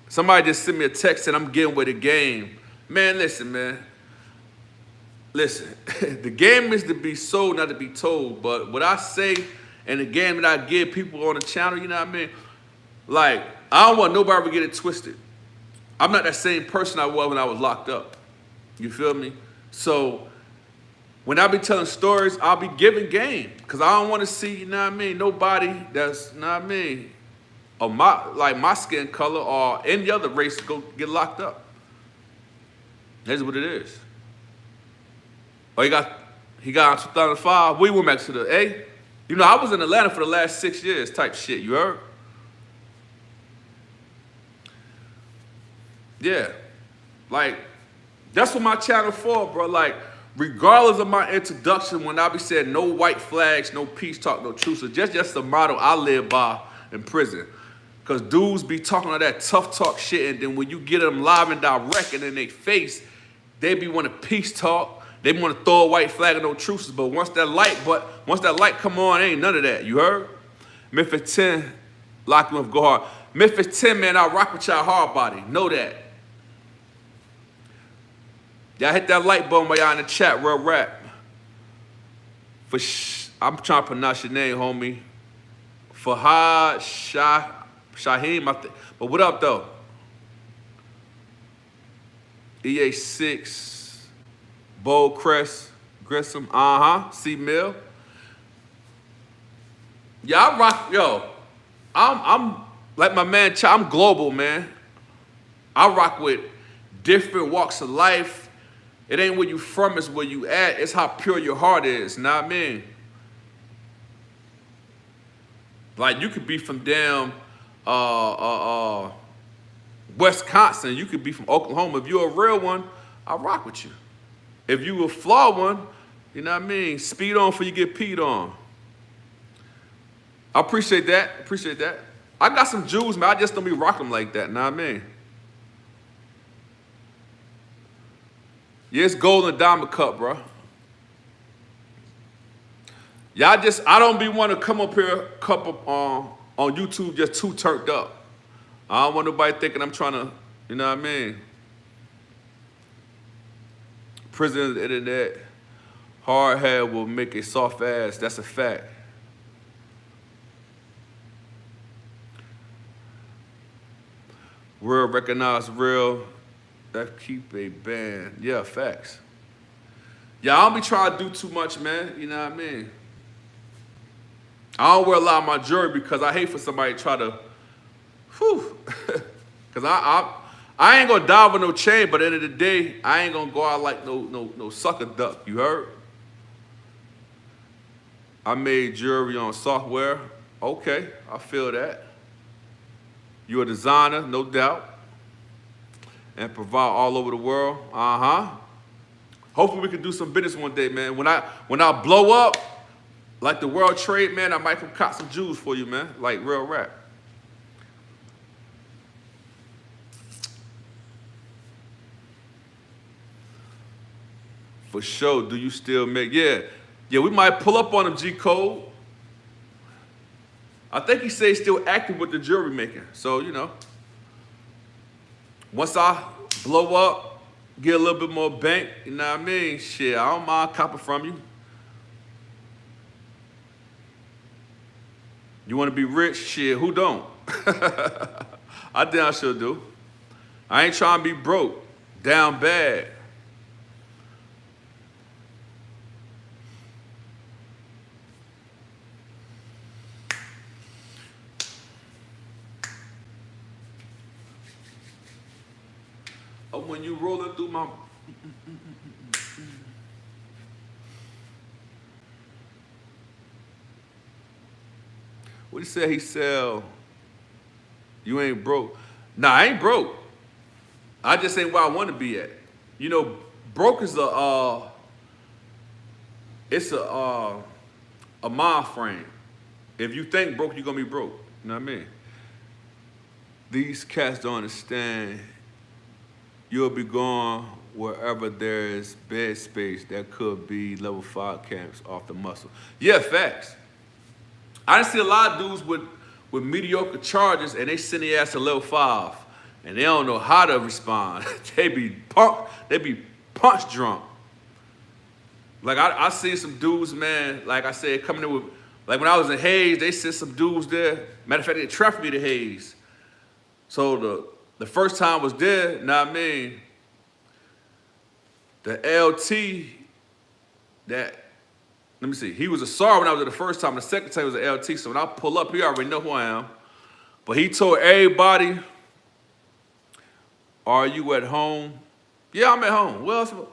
Somebody just sent me a text and I'm getting with the game. Man, listen, man. Listen, the game is to be sold, not to be told. But what I say and the game that I give people on the channel, you know what I mean? Like, I don't want nobody to get it twisted. I'm not that same person I was when I was locked up. You feel me? So when I be telling stories, I'll be giving game. Because I don't want to see, you know what I mean, nobody that's, you know what I mean, of my skin color or any other race go get locked up. That's what it is. Oh, he got in 2005. We went back to the A. You know, I was in Atlanta for the last 6 years type shit. You heard? Yeah. Like, that's what my channel for, bro. Like, regardless of my introduction, when I be saying no white flags, no peace talk, no truce, it's just the motto I live by in prison. Because dudes be talking all that tough talk shit, and then when you get them live and direct and in their face, they be wanting peace talk. They want to throw a white flag and no truces. But once that light come on, ain't none of that. You heard? Memphis 10, lock them up, go hard. Memphis 10, man, I rock with y'all hard body. Know that. Y'all hit that like button while y'all in the chat, real rap. I'm trying to pronounce your name, homie. Fahad Shaheem, I think. But what up, though? EA6, Bold Crest, Grissom, C-Mill. Yeah, I rock, yo. I'm like my man, I'm global, man. I rock with different walks of life. It ain't where you from, it's where you at. It's how pure your heart is, know what I mean? Like, you could be from damn Wisconsin. You could be from Oklahoma. If you're a real one, I rock with you. If you a flawed one, you know what I mean? Speed on before you get peed on. I appreciate that. Appreciate that. I got some Jews, man. I just don't be rocking them like that, know what I mean? Yeah, it's gold and diamond cup, bro. Y'all just, I don't be want to come up here on YouTube just too turned up. I don't want nobody thinking I'm trying to, you know what I mean? Prison of the internet, hard head will make a soft ass. That's a fact. Real recognize real. That keep a band. Yeah, facts. Yeah, I don't be trying to do too much, man. You know what I mean? I don't wear a lot of my jewelry because I hate for somebody to try to, whew. Because I ain't gonna die with no chain, but at the end of the day, I ain't gonna go out like no sucker duck. You heard? I made jewelry on software. Okay, I feel that. You're a designer, no doubt. And provide all over the world. Hopefully we can do some business one day, man. When I blow up, like the World Trade, man, I might come cop some Jews for you, man. Like real rap. For sure. Do you still make? Yeah, we might pull up on him, G Code. I think he said he's still active with the jewelry making. So, you know. Once I blow up, get a little bit more bank, you know what I mean? Shit, I don't mind copping from you. You want to be rich? Shit, who don't? I damn sure do. I ain't trying to be broke, down bad. Oh, when you roll it through my... What he said he sell? You ain't broke. Nah, I ain't broke. I just ain't where I want to be at. You know, broke is it's a mind frame. If you think broke, you're gonna be broke. You know what I mean? These cats don't understand. You'll be going wherever there is bed space that could be level 5 camps off the muscle. Yeah, facts. I done see a lot of dudes with mediocre charges and they send their ass to level 5 and they don't know how to respond. They be punch drunk. Like I see some dudes, man, like I said, coming in with, like when I was in Hayes, they sent some dudes there. Matter of fact, they trafficked me to Hayes. So the first time was there, know what I mean? The LT that, let me see, he was a SAR when I was there the first time. The second time was an LT, so when I pull up, he already know who I am. But he told everybody, are you at home? Yeah, I'm at home. Well, what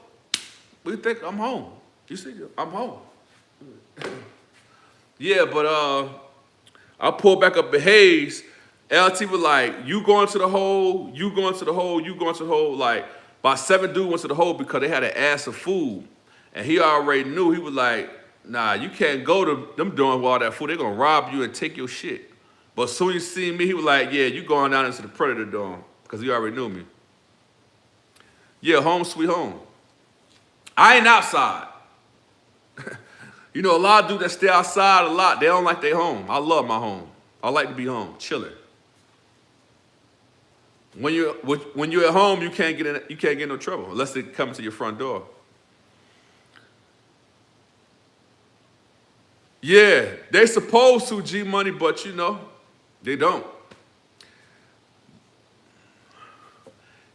do you think? I'm home. You see, I'm home. Yeah, but I pulled back up at Hayes. LT was like, you going to the hole, you going to the hole, you going to the hole. Like, about 7 dudes went to the hole because they had an ass of food. And he already knew. He was like, nah, you can't go to them doing all that food. They're going to rob you and take your shit. But as soon as he seen me, he was like, yeah, you going down into the Predator dorm. Because he already knew me. Yeah, home sweet home. I ain't outside. You know, a lot of dudes that stay outside a lot, they don't like their home. I love my home. I like to be home, chilling. When you're at home, you can't get in no trouble unless they come to your front door. Yeah, they supposed to G Money, but they don't.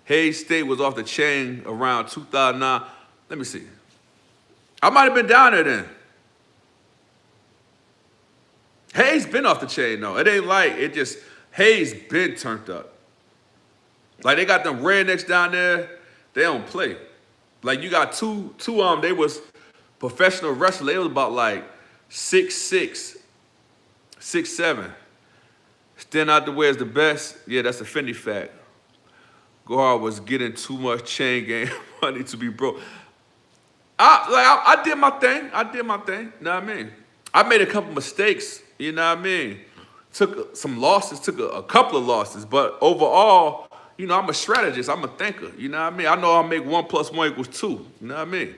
Hayes State was off the chain around 2009. Let me see. I might have been down there then. Hayes been off the chain though. It ain't like it just Hayes been turned up. Like they got them rednecks down there. They don't play. Like you got two they was professional wrestlers. They was about like 6'6", 6'7". Stand out the way as the best. Yeah, that's a Fendi fact. Gohard was getting too much chain game money to be broke. I did my thing. You know what I mean? I made a couple mistakes. You know what I mean? Took some losses, took a couple of losses, but overall, I'm a strategist. I'm a thinker. You know what I mean? I know I'll make 1 + 1 = 2. You know what I mean?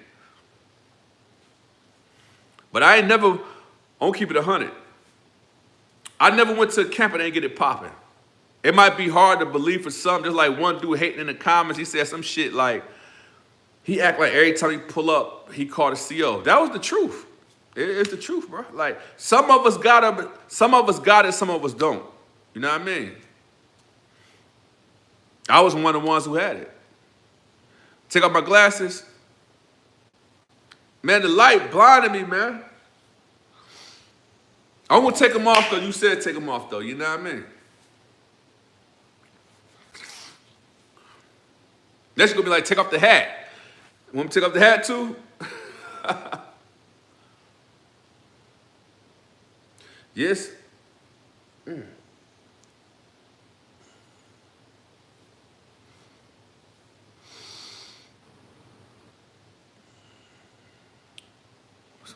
But I ain't never, I'll keep it 100. I never went to a camp and ain't get it popping. It might be hard to believe for some, just like one dude hating in the comments, he said some shit like, he act like every time he pull up, he called a CO. That was the truth. It's the truth, bro. Like, some of us got it, some of us don't. You know what I mean? I was one of the ones who had it. Take off my glasses. Man, the light blinded me, man. I won't take them off, though. You said take them off, though. You know what I mean? Next, you're going to be like, take off the hat. Want me to take off the hat, too? Yes.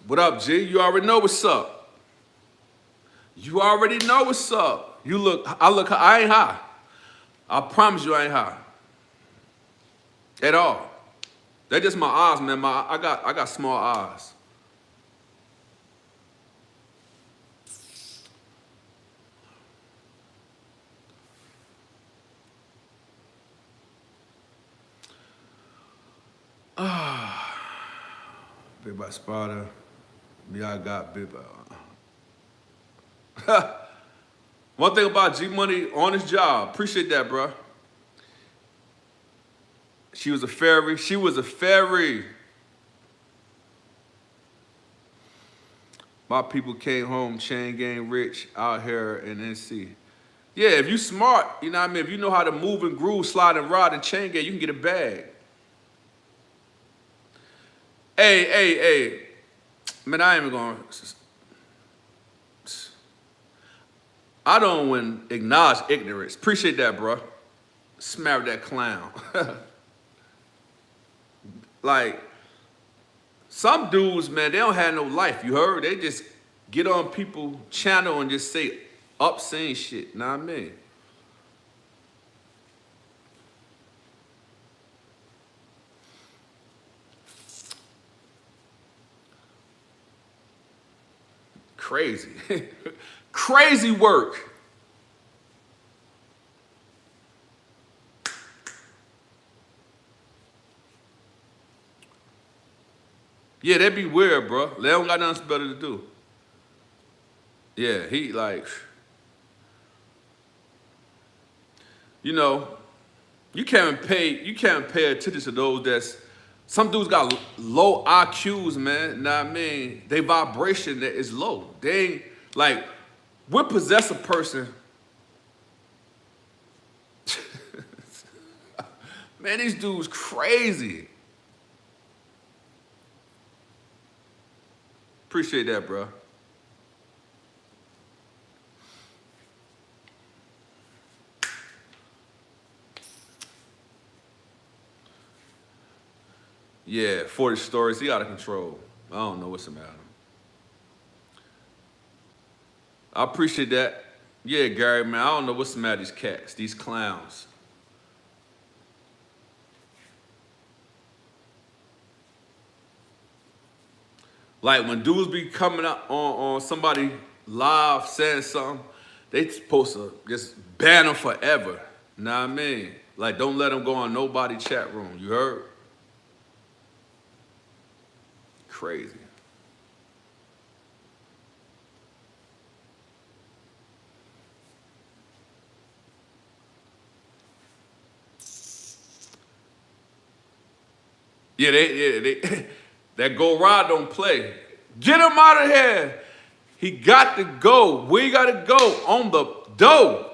What up, G? You already know what's up. You already know what's up. I ain't high. I promise you I ain't high. At all. They're just my eyes, man. I got small eyes. Big by Sparta. Yeah, I got big by. One thing about G Money on his job. Appreciate that, bro. She was a fairy. She was a fairy. My people came home, chain gang rich, out here in NC. Yeah, if you smart, you know what I mean? If you know how to move and groove, slide and ride and chain gang, you can get a bag. Hey. Man, I ain't even going to... I don't want to acknowledge ignorance. Appreciate that, bro. Smack that clown. Like, some dudes, man, they don't have no life, you heard? They just get on people's channel and just say obscene shit, know what I mean? Crazy. Crazy work. Yeah, that'd be weird, bro. They don't got nothing better to do. Yeah, he like, you can't pay attention to those that's, some dudes got low IQs, man. Know what I mean? They vibration that is low. They ain't, like, what possess a person? Man, these dudes crazy. Appreciate that, bro. Yeah, 40 stories. He out of control. I don't know what's the matter. I appreciate that. Yeah, Gary, man, I don't know what's the matter with these cats, these clowns. Like when dudes be coming up on somebody live saying something, they supposed to just ban them forever. Nah, I mean, like, don't let them go on nobody chat room. You heard? Crazy. Yeah, that go ride don't play. Get him out of here. He got to go. We got to go on the dough.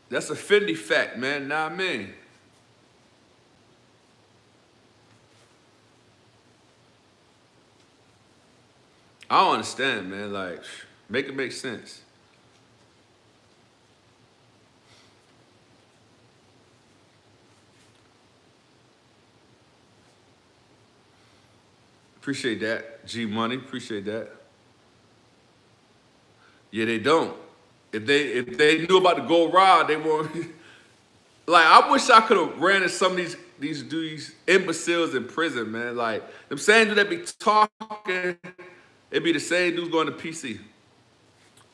That's a Fendi fact, man. Nah, I mean. I don't understand, man. Like, make it make sense. Appreciate that. G Money, appreciate that. Yeah, they don't. If they knew about the gold rod, they won't. Like, I wish I could have ran into some of these imbeciles in prison, man. Like, them same dudes that be talking, it be the same dudes going to PC.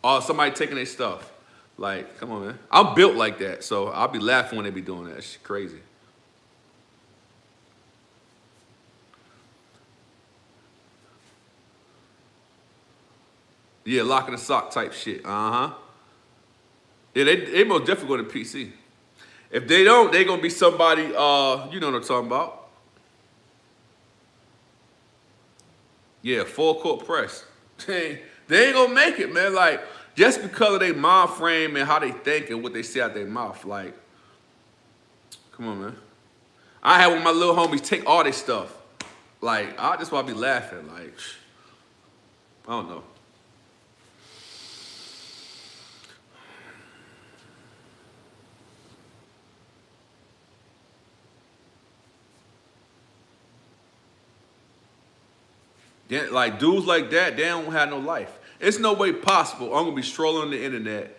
Or somebody taking their stuff. Like, come on, man. I'm built like that, so I'll be laughing when they be doing that. It's crazy. Yeah, lock in the sock type shit. Uh-huh. Yeah, they most definitely go to PC. If they don't, they gonna be somebody, you know what I'm talking about. Yeah, full court press. They ain't gonna make it, man. Like, just because of their mind frame and how they think and what they say out their mouth. Like, come on, man. I had one of my little homies take all their stuff. Like, I just want to be laughing. Like, I don't know. Like, dudes like that, they don't have no life. It's no way possible. I'm gonna be strolling on the internet,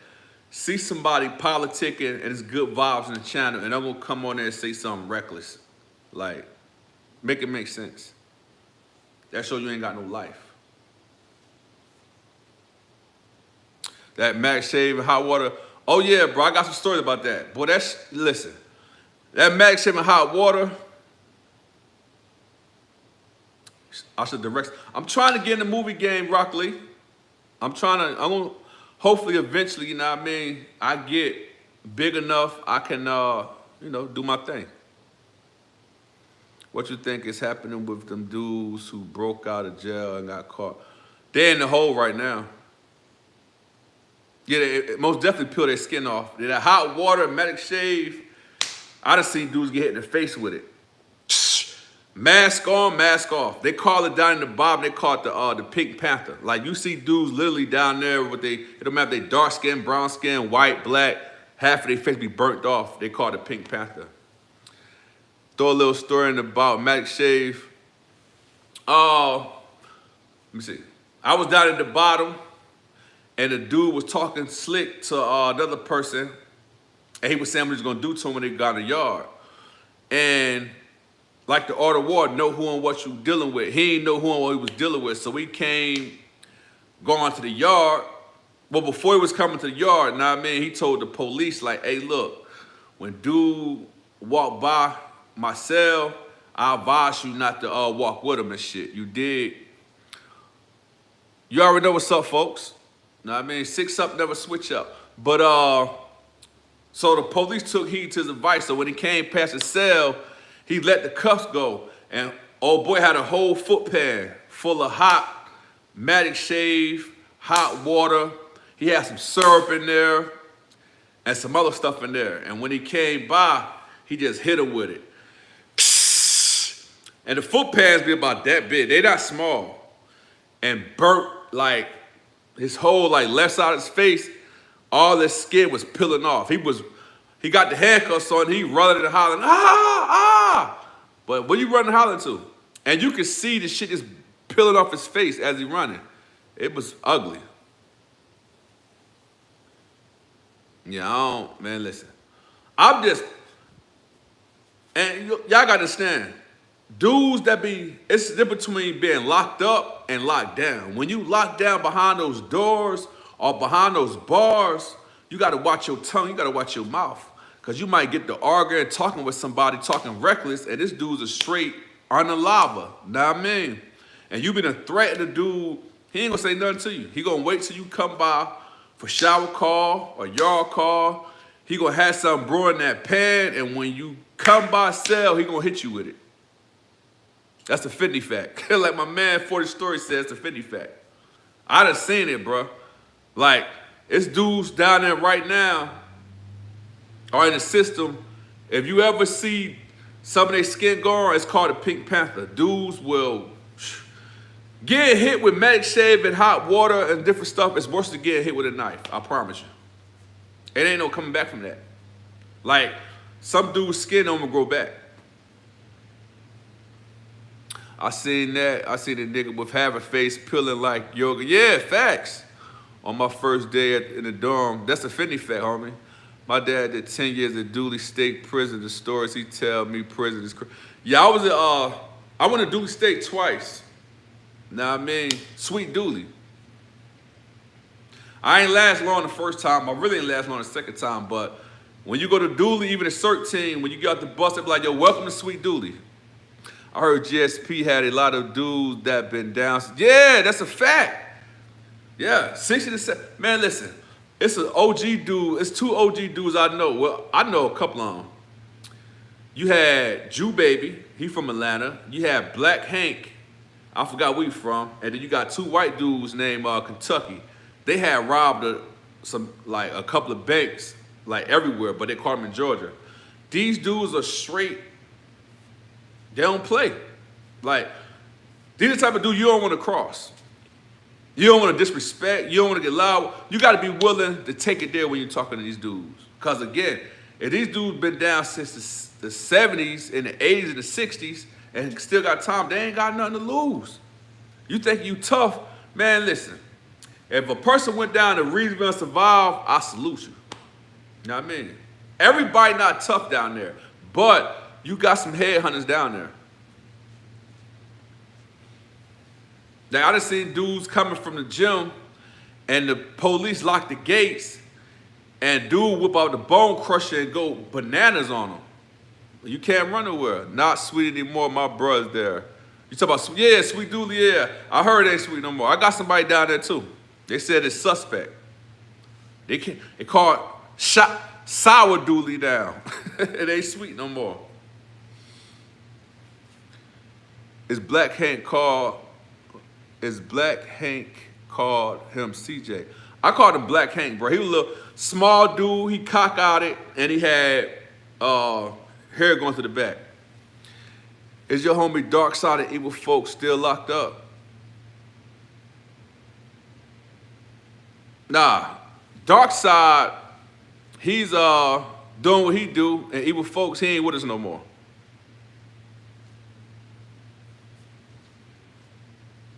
see somebody politicking and it's good vibes in the channel, and I'm gonna come on there and say something reckless. Like, make it make sense. That shows you ain't got no life. That Max Shave and hot water. Oh yeah, bro, I got some stories about that. Boy, listen. That Max Shave and hot water. I should direct. I'm trying to get in the movie game, Rock Lee. I'm gonna, hopefully eventually, you know what I mean, I get big enough, I can, you know, do my thing. What you think is happening with them dudes who broke out of jail and got caught? They're in the hole right now. Yeah, they most definitely peel their skin off. That hot water, medic shave, I done seen dudes get hit in the face with it. Mask on, mask off. They call it down in the bottom, they call it the Pink Panther. Like, you see dudes literally down there with it don't matter if they dark skin, brown skin, white, black, half of their face be burnt off. They call it the Pink Panther. Throw a little story in about Magic Shave. Let me see. I was down at the bottom, and the dude was talking slick to another person, and he was saying what he was gonna do to him when they got in the yard. And like the art of war, know who and what you dealing with. He didn't know who and what he was dealing with, so he came going to the yard. Well, before he was coming to the yard, now I mean, he told the police, like, hey, look, when dude walked by my cell, I advise you not to walk with him and shit. You did. You already know what's up, folks. Know what I mean? 6 up, never switch up. But so the police took heed to his advice. So when he came past his cell, he let the cuffs go. And old boy had a whole foot pan full of hot Magic Shave, hot water. He had some syrup in there and some other stuff in there. And when he came by, he just hit him with it. And the foot pans be about that big. They not small. And burnt, like, his whole, like, left side of his face, all his skin was peeling off. He got the handcuffs on, he running and hollering, ah! But what you running hollering to? And you can see the shit just peeling off his face as he running. It was ugly. Yeah, man, listen. I'm just, and y'all gotta understand, dudes that it's the difference between being locked up and locked down. When you locked down behind those doors or behind those bars, you gotta watch your tongue, you gotta watch your mouth. Because you might get to arguing, talking with somebody, talking reckless, and this dude's a straight on the lava. Know what I mean? And you been a threat to the dude, he ain't gonna say nothing to you. He gonna wait till you come by for shower call or yard call. He gonna have something brewing that pan, and when you come by cell, he gonna hit you with it. That's the 50 fact. Like my man 40 Story says, the 50 fact. I done seen it, bro. Like, it's dudes down there right now or in the system. If you ever see some of their skin going, it's called a Pink Panther. Dudes will get hit with medic shave and hot water and different stuff. It's worse than getting hit with a knife, I promise you. It ain't no coming back from that. Like, some dude's skin don't even grow back. I seen that. I seen a nigga with half a face peeling like yoga. Yeah, facts. On my first day in the dorm. That's a 50 fact, homie. My dad did 10 years at Dooley State Prison. The stories he tell me, prison is crazy. Yeah, I went to Dooley State twice. Now I mean, sweet Dooley. I ain't last long the first time. I really ain't last long the second time. But when you go to Dooley, even at 13, when you get out the bus, they be like, yo, welcome to sweet Dooley. I heard GSP had a lot of dudes that been down. Yeah, that's a fact. Yeah, 60 to 70. Man, listen, it's an OG dude. It's two OG dudes I know. Well, I know a couple of them. You had Jew Baby. He from Atlanta. You had Black Hank. I forgot where he from. And then you got two white dudes named Kentucky. They had robbed a couple of banks, like everywhere, but they caught them in Georgia. These dudes are straight. They don't play. Like, these are the type of dude you don't want to cross. You don't want to disrespect. You don't want to get loud. You got to be willing to take it there when you're talking to these dudes. Because, again, if these dudes been down since the 70s and the 80s and the 60s and still got time, they ain't got nothing to lose. You think you tough? Man, listen. If a person went down to Reedsville and survived, I salute you. You know what I mean? Everybody not tough down there. But you got some headhunters down there. Now, I done seen dudes coming from the gym and the police lock the gates and dude whip out the bone crusher and go bananas on them. You can't run nowhere. Not sweet anymore, my brother's there. You talk about, yeah, sweet Dooley, yeah. I heard it ain't sweet no more. I got somebody down there too. They said it's suspect. They called sour Dooley down. It ain't sweet no more. Is Black Hank called him CJ? I called him Black Hank, bro. He was a little small dude. He cock-outed, and he had hair going to the back. Is your homie Dark Side of Evil Folks still locked up? Nah. Dark Side, he's doing what he do, and Evil Folks, he ain't with us no more.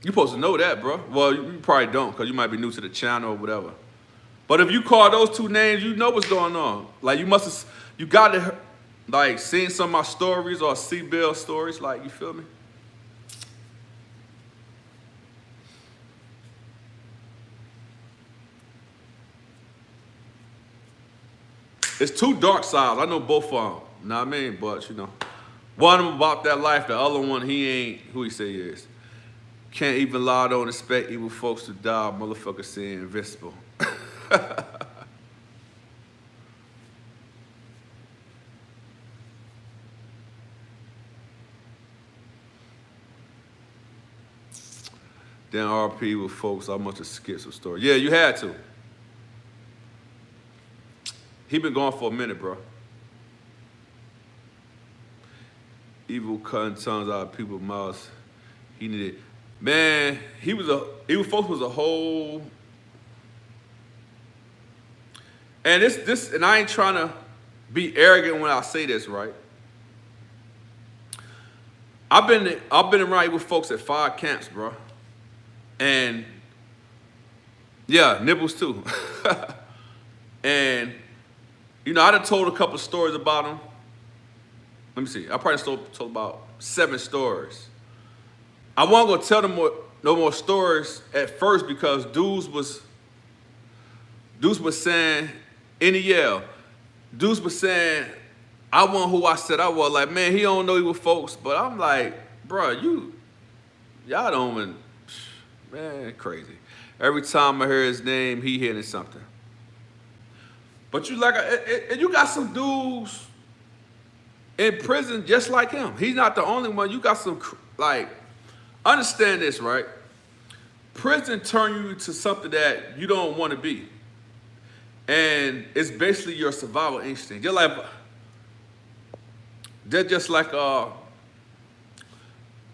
You supposed to know that, bro. Well, you probably don't, because you might be new to the channel or whatever. But if you call those two names, you know what's going on. Like, you got to, like, seen some of my stories or see Bill stories, like, you feel me? It's two dark sides. I know both of them. You know what I mean? But, you know, one of them about that life, the other one, he ain't who he say he is. Can't even lie, don't expect evil folks to die. Motherfucker saying invisible. Then RP with folks, I must have skipped some story. Yeah, you had to. He been gone for a minute, bro. Evil cutting tongues out of people's mouths. He needed. Man, Evil Folks was a whole. And and I ain't trying to be arrogant when I say this, right? I've been around Evil Folks at 5 camps, bro. And yeah, Nibbles too. And you know, I done told a couple stories about him. Let me see. I probably told about 7 stories. I wasn't gonna tell them no more stories at first because dudes was saying in the yell, dudes were saying I wasn't who I said I was. Like, man, he don't know you with folks. But I'm like, bro, y'all don't even, man, crazy. Every time I hear his name, he hitting something. But you like, and you got some dudes in prison just like him. He's not the only one. You got some, like, understand this, right? Prison turn you to something that you don't want to be. And it's basically your survival instinct. They're just like, my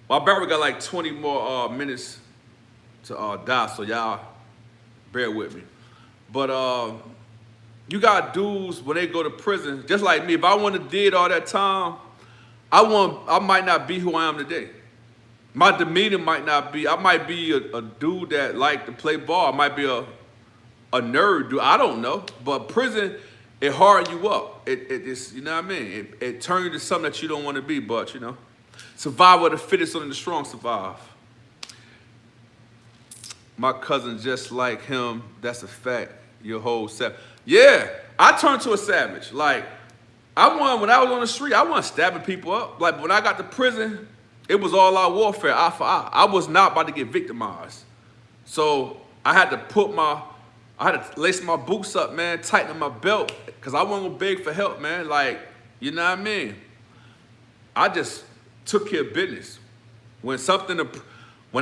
barber got like 20 more minutes to die, so y'all bear with me. But you got dudes when they go to prison, just like me. If I wouldn't have did all that time, I might not be who I am today. My demeanor might not be. I might be a dude that like to play ball. I might be a nerd dude. I don't know. But prison, it hard you up. It's, you know what I mean? It turns you to something that you don't want to be. But you know, survival of the fittest, only the strong survive. My cousin just like him. That's a fact. Your whole savage. Yeah, I turned to a savage. Like, when I was on the street, I wasn't stabbing people up. Like, when I got to prison, it was all out warfare, eye for eye. I was not about to get victimized. So I had to lace my boots up, man, tighten my belt, because I wasn't gonna beg for help, man. Like, you know what I mean? I just took care of business. When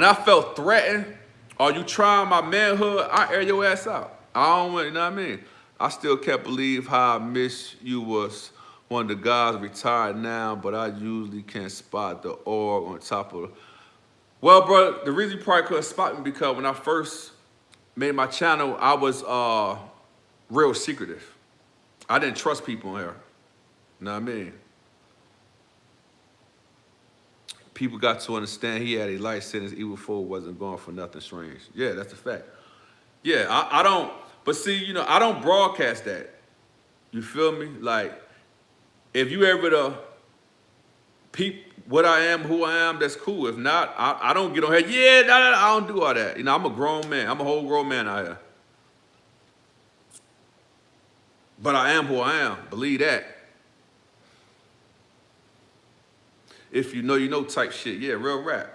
I felt threatened, or you trying my manhood, I air your ass out. I don't want, you know what I mean? I still can't believe how I miss you was one of the guys retired now, but I usually can't spot the orb on top of. Well, bro, the reason you probably couldn't spot me because when I first made my channel, I was real secretive. I didn't trust people in here. You know what I mean? People got to understand he had a life sentence even before wasn't going for nothing strange. Yeah, that's a fact. Yeah, I don't, but see, you know, I don't broadcast that. You feel me? Like, if you ever to peep what I am, who I am, that's cool. If not, I don't get on here. Yeah, I don't do all that. You know, I'm a grown man. I'm a whole grown man out here. But I am who I am. Believe that. If you know type shit. Yeah, real rap.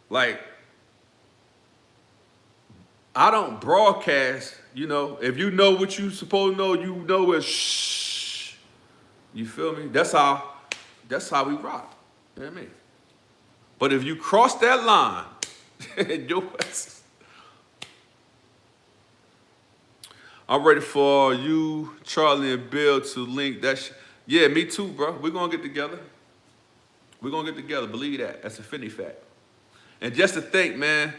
Like, I don't broadcast, you know. If you know what you supposed to know, you know it's shh. You feel me? That's how we rock. You know what I mean? But if you cross that line, I'm ready for you, Charlie, and Bill to link that shit. Yeah, me too, bro. We're going to get together. We're going to get together. Believe that. That's a Finny fact. And just to think, man,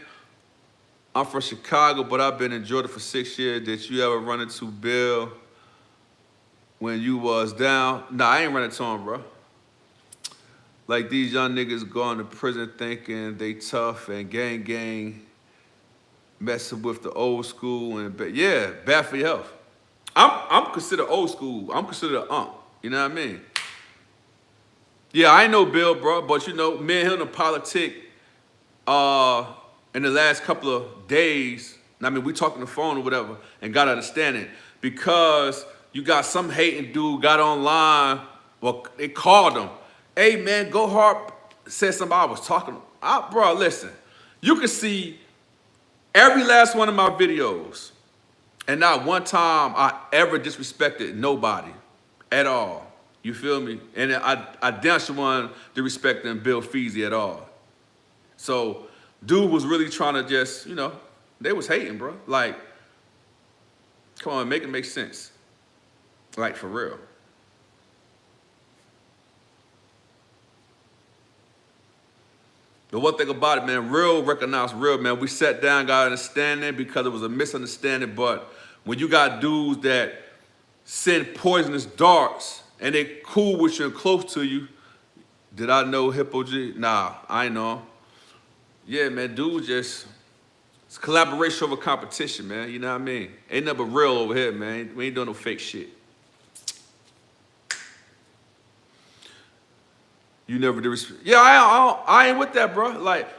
I'm from Chicago, but I've been in Georgia for 6 years. Did you ever run into Bill when you was down? Nah, I ain't run into him, bro. Like, these young niggas going to prison thinking they tough and gang messing with the old school and yeah, bad for your health. I'm considered old school. I'm considered an ump. You know what I mean? Yeah, I ain't know Bill, bro, but you know, me and him in politic in the last couple of days. I mean, we talked on the phone or whatever and got understanding because you got some hating dude got online. Well, they called him. Hey, man, Go Hard said something I was talking. Bro, listen. You can see every last one of my videos, and not one time I ever disrespected nobody at all. You feel me? And I damn sure want to respect them Bill Feezy at all. So, dude was really trying to just, you know, they was hating, bro. Like, come on, make it make sense. Like, for real. The one thing about it, man, real recognize real, man. We sat down, got understanding because it was a misunderstanding. But when you got dudes that send poisonous darts and they cool with you and close to you, did I know Hippo G? Nah, I ain't know him. Yeah, man, dude just, it's collaboration over competition, man. You know what I mean? Ain't nothing but real over here, man. We ain't doing no fake shit. You never did respect. Yeah, I ain't with that, bro. Like,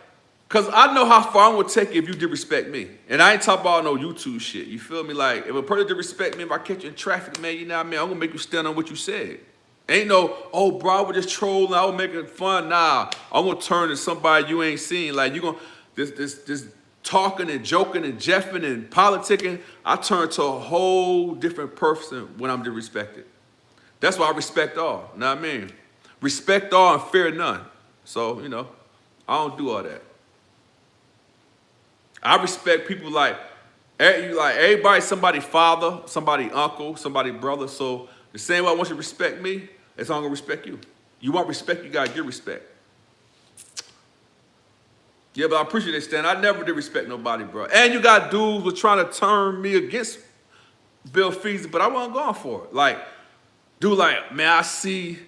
Cause I know how far I'm gonna take you if you disrespect me. And I ain't talking about no YouTube shit. You feel me? Like, if a person disrespect me, if I catch you in traffic, man, you know what I mean? I'm gonna make you stand on what you said. Ain't no, oh, bro, I was just trolling, I was making fun. Nah, I'm gonna turn to somebody you ain't seen. Like, you gonna, this talking and joking and jeffing and politicking, I turn to a whole different person when I'm disrespected. That's why I respect all, you know what I mean? Respect all and fear none. So, you know, I don't do all that. I respect people like everybody, somebody father, somebody uncle, somebody brother. So the same way I want you to respect me, that's how I'm gonna respect you. You want respect, you gotta give respect. Yeah, but I appreciate that, Stan. I never did respect nobody, bro. And you got dudes who were trying to turn me against Bill Feasy, but I wasn't going for it. Like, dude, like, man, I see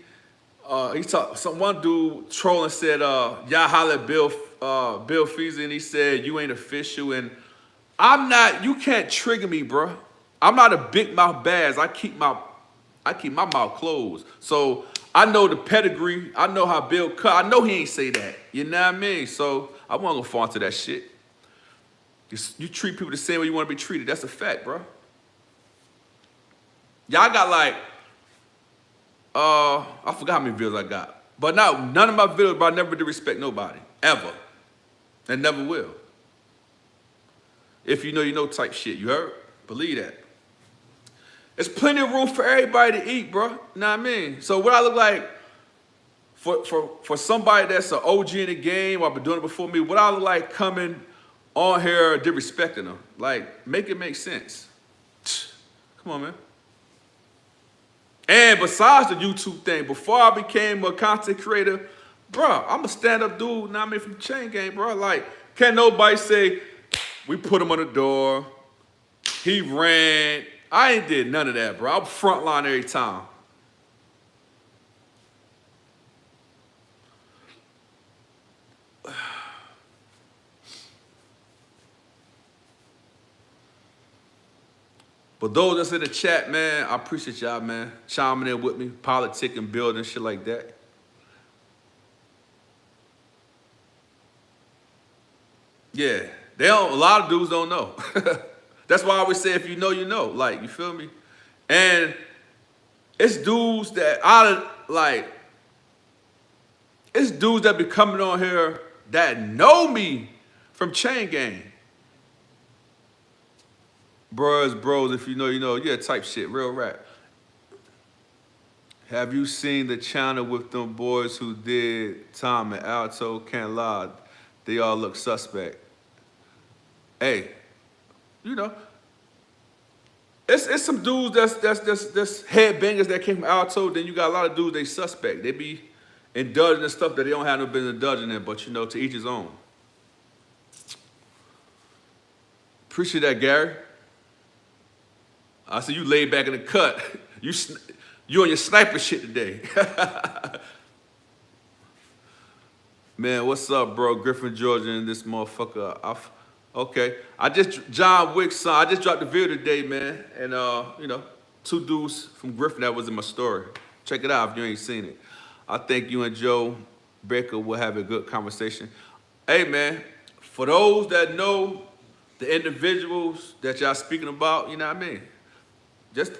one dude trolling said, y'all holler at Bill Feasy, and he said, you ain't official. And I'm not, you can't trigger me, bro. I'm not a big mouth bass. I keep my mouth closed. So I know the pedigree. I know how Bill cut. I know he ain't say that. You know what I mean? So I wasn't gonna fall into that shit. You treat people the same way you want to be treated. That's a fact, bro. Y'all got like, I forgot how many videos I got. But now, none of my videos, but I never did respect nobody. Ever. And never will. If you know type shit. You heard? Believe that. There's plenty of room for everybody to eat, bro. You know what I mean? So what I look like for somebody that's an OG in the game, or been doing it before me, what I look like coming on here disrespecting them. Like, make it make sense. Come on, man. And besides the YouTube thing, before I became a content creator, bro, I'm a stand-up dude, now I mean, from the chain gang, bro. Like, can't nobody say, we put him on the door, he ran. I ain't did none of that, bro. I'm frontline every time. But those that's in the chat, man, I appreciate y'all, man. Chiming in with me, politicking, building, shit like that. Yeah, a lot of dudes don't know. That's why I always say, if you know, you know. Like, you feel me? And it's dudes that it's dudes that be coming on here that know me from Chain Gang. Bros, if you know, you know. Yeah, type shit, real rap. Have you seen the channel with them boys who did Tom and Alto? Can't lie, they all look suspect. Hey, you know, it's some dudes that's headbangers that came from Alto. Then you got a lot of dudes they suspect. They be indulging in stuff that they don't have no business indulging in. But you know, to each his own. Appreciate that, Gary. I see you laid back in the cut. You on your sniper shit today. Man, what's up, bro? Griffin, Georgia, and this motherfucker. Okay, John Wick's son. I just dropped the video today, man. And, you know, 2 dudes from Griffin that was in my story. Check it out if you ain't seen it. I think you and Joe Baker will have a good conversation. Hey, man, for those that know the individuals that y'all speaking about, you know what I mean? Just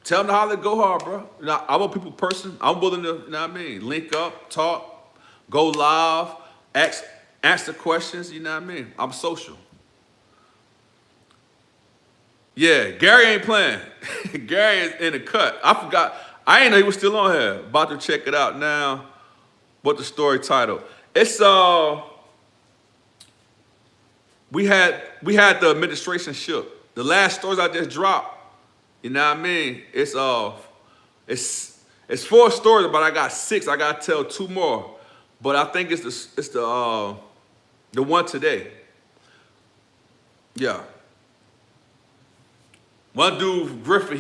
tell them to holler, go hard, bro. You know, I'm a people person. I'm willing to, you know what I mean, link up, talk, go live, answer questions, you know what I mean? I'm social. Yeah, Gary ain't playing. Gary is in the cut. I forgot. I ain't know he was still on here. About to check it out now. What the story title? It's we had the administration shook. The last stories I just dropped. You know what I mean? It's 4 stories, but I got 6. I gotta tell 2 more. But I think it's the one today. Yeah. One dude from Griffin,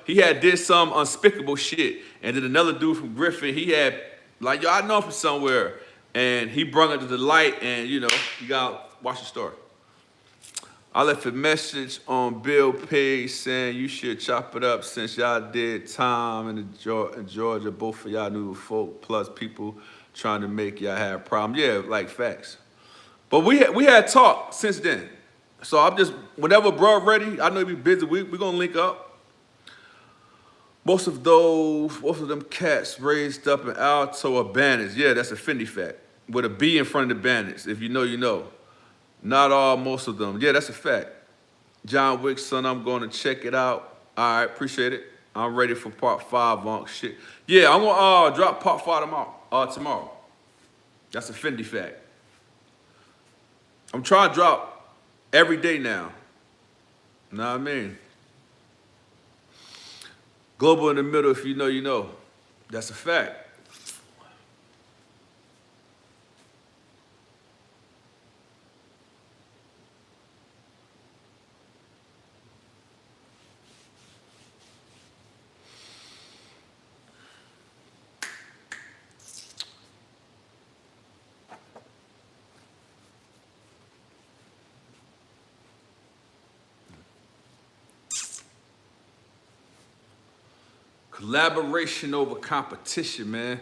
he did some unspeakable shit. And then another dude from Griffin, he had, like, yo, I know him from somewhere. And he brought it to the light, and, you know, you gotta watch the story. I left a message on Bill page saying you should chop it up since y'all did time in Georgia. Both of y'all knew folk, plus people trying to make y'all have problems. Yeah, like facts. But we had talk since then. So I'm just, whenever bro ready, I know he be busy, we gonna link up. Most of them cats raised up in Alto or Bandits. Yeah, that's a Fendi fact. With a B in front of the Bandits. If you know, you know. Not all, most of them. Yeah, that's a fact. John Wick, son, I'm going to check it out. All right, appreciate it. I'm ready for part 5 on shit. Yeah, I'm going to drop part 5 tomorrow. That's a Fendi fact. I'm trying to drop every day now. You know what I mean? Global in the middle, if you know, you know. That's a fact. Collaboration over competition, man.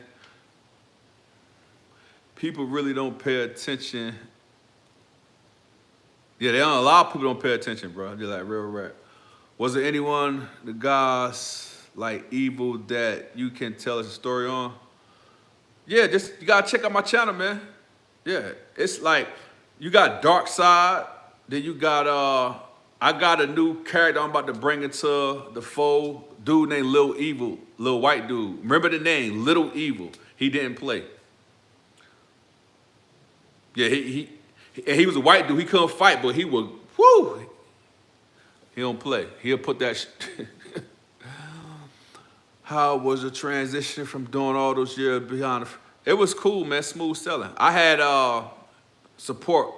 People really don't pay attention. Yeah, a lot of people don't pay attention, bro. They're like, real rap. Was there anyone, the guys, like evil that you can tell us a story on? Yeah, just, you gotta check out my channel, man. Yeah, it's like, you got Dark Side, then you got, I got a new character I'm about to bring into the fold. Dude named Lil Evil, little white dude. Remember the name, Little Evil. He didn't play. Yeah, he was a white dude. He couldn't fight, but he would, whoo. He don't play. He'll put that How was the transition from doing all those years behind? It was cool, man, smooth selling. I had support.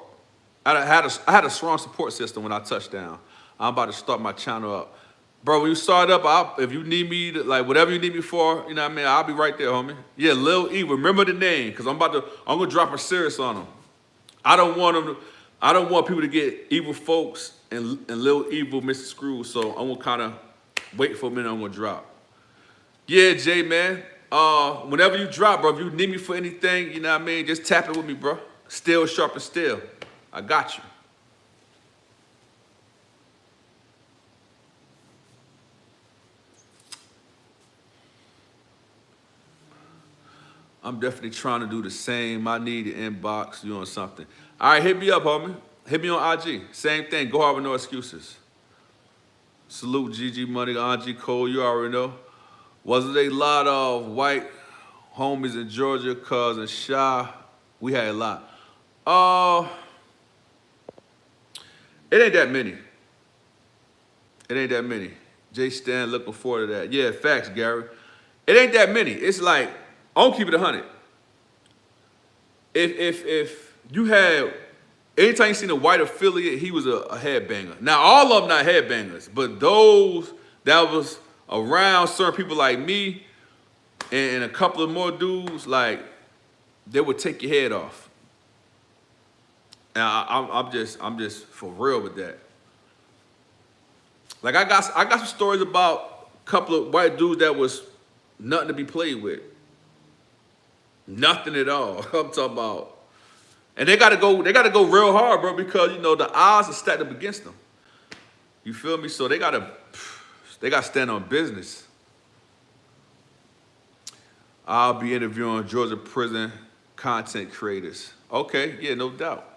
I had a strong support system when I touched down. I'm about to start my channel up. Bro, when you start up, if you need me to, like, whatever you need me for, you know what I mean, I'll be right there, homie. Yeah, Lil Evil, remember the name, because I'm gonna drop a series on him. I don't want people to get evil folks and Lil Evil, Mr. Screw, so I'm gonna kind of wait for a minute, I'm gonna drop. Yeah, Jay, man, whenever you drop, bro, if you need me for anything, you know what I mean, just tap it with me, bro. Still sharp and still. I got you. I'm definitely trying to do the same. I need to inbox you on something. All right, hit me up, homie. Hit me on IG. Same thing. Go hard with no excuses. Salute GG Money, Angie Cole. You already know. Was it a lot of white homies in Georgia, cuz and Shy? We had a lot. It ain't that many. It ain't that many. Jay Stan looking forward to that. Yeah, facts, Gary. It ain't that many. It's like, I'll keep it 100. If you had, anytime you seen a white affiliate, he was a headbanger. Now, all of them not headbangers, but those that was around certain people like me and a couple of more dudes, like, they would take your head off. And I'm just for real with that. Like, I got some stories about a couple of white dudes that was nothing to be played with. Nothing at all. I'm talking about. And they gotta go real hard, bro, because, you know, the odds are stacked up against them. You feel me? So they gotta stand on business. I'll be interviewing Georgia prison content creators. Okay, yeah, no doubt.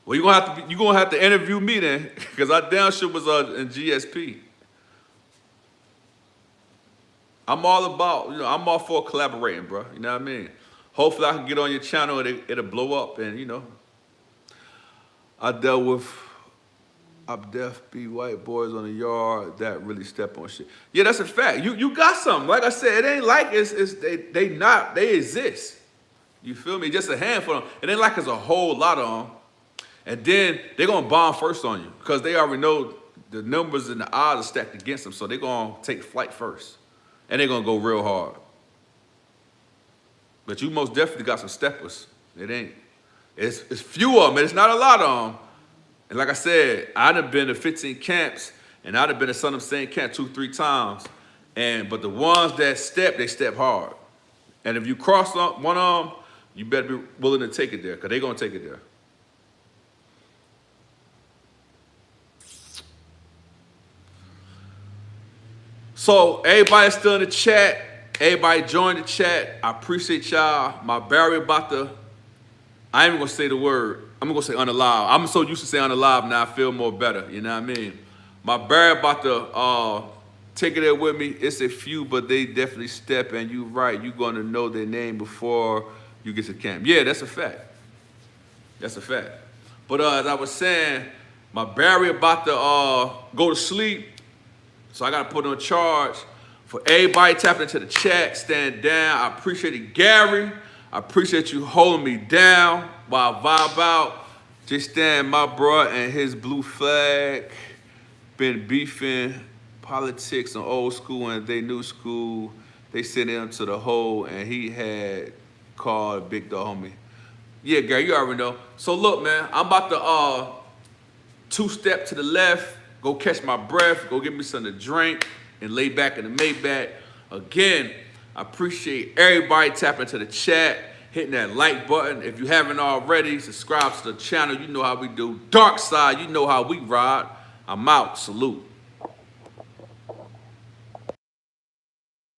Well, you're gonna have to interview me then, because I damn sure was in GSP. I'm all about, you know, I'm all for collaborating, bro. You know what I mean? Hopefully I can get on your channel and it'll blow up, and, you know. I dealt with be white boys on the yard that really step on shit. Yeah, that's a fact. You got something. Like I said, it ain't like they exist. You feel me? Just a handful of them. It ain't like it's a whole lot of them. And then they're gonna bomb first on you because they already know the numbers and the odds are stacked against them. So they're gonna take flight first. And they're gonna go real hard. But you most definitely got some steppers. It's few of them, and it's not a lot of them. And like I said, I'd have been to 15 camps, and I'd have been to some of the same camp 2-3 times. But the ones that step, they step hard. And if you cross one of them, you better be willing to take it there, because they're gonna take it there. So everybody still in the chat. Everybody join the chat. I appreciate y'all. My barrier about to, I ain't even gonna say the word. I'm gonna say unalive. I'm so used to saying unalive now I feel more better. You know what I mean? My barrier about to take it there with me. It's a few, but they definitely step, and you right. You gonna know their name before you get to camp. Yeah, that's a fact. That's a fact. But as I was saying, my barrier about to go to sleep, so I gotta put on charge. For everybody tapping into the chat, stand down. I appreciate it, Gary. I appreciate you holding me down while I vibe out. Just stand my bro and his blue flag. Been beefing politics on old school and they new school. They sent him to the hole and he had called Big Dog homie. Yeah, Gary, you already know. So look, man, I'm about to two-step to the left, go catch my breath, go get me something to drink, and lay back in the Maybach. Again, I appreciate everybody tapping into the chat, hitting that like button. If you haven't already, subscribe to the channel. You know how we do. Dark side, you know how we ride. I'm out. Salute.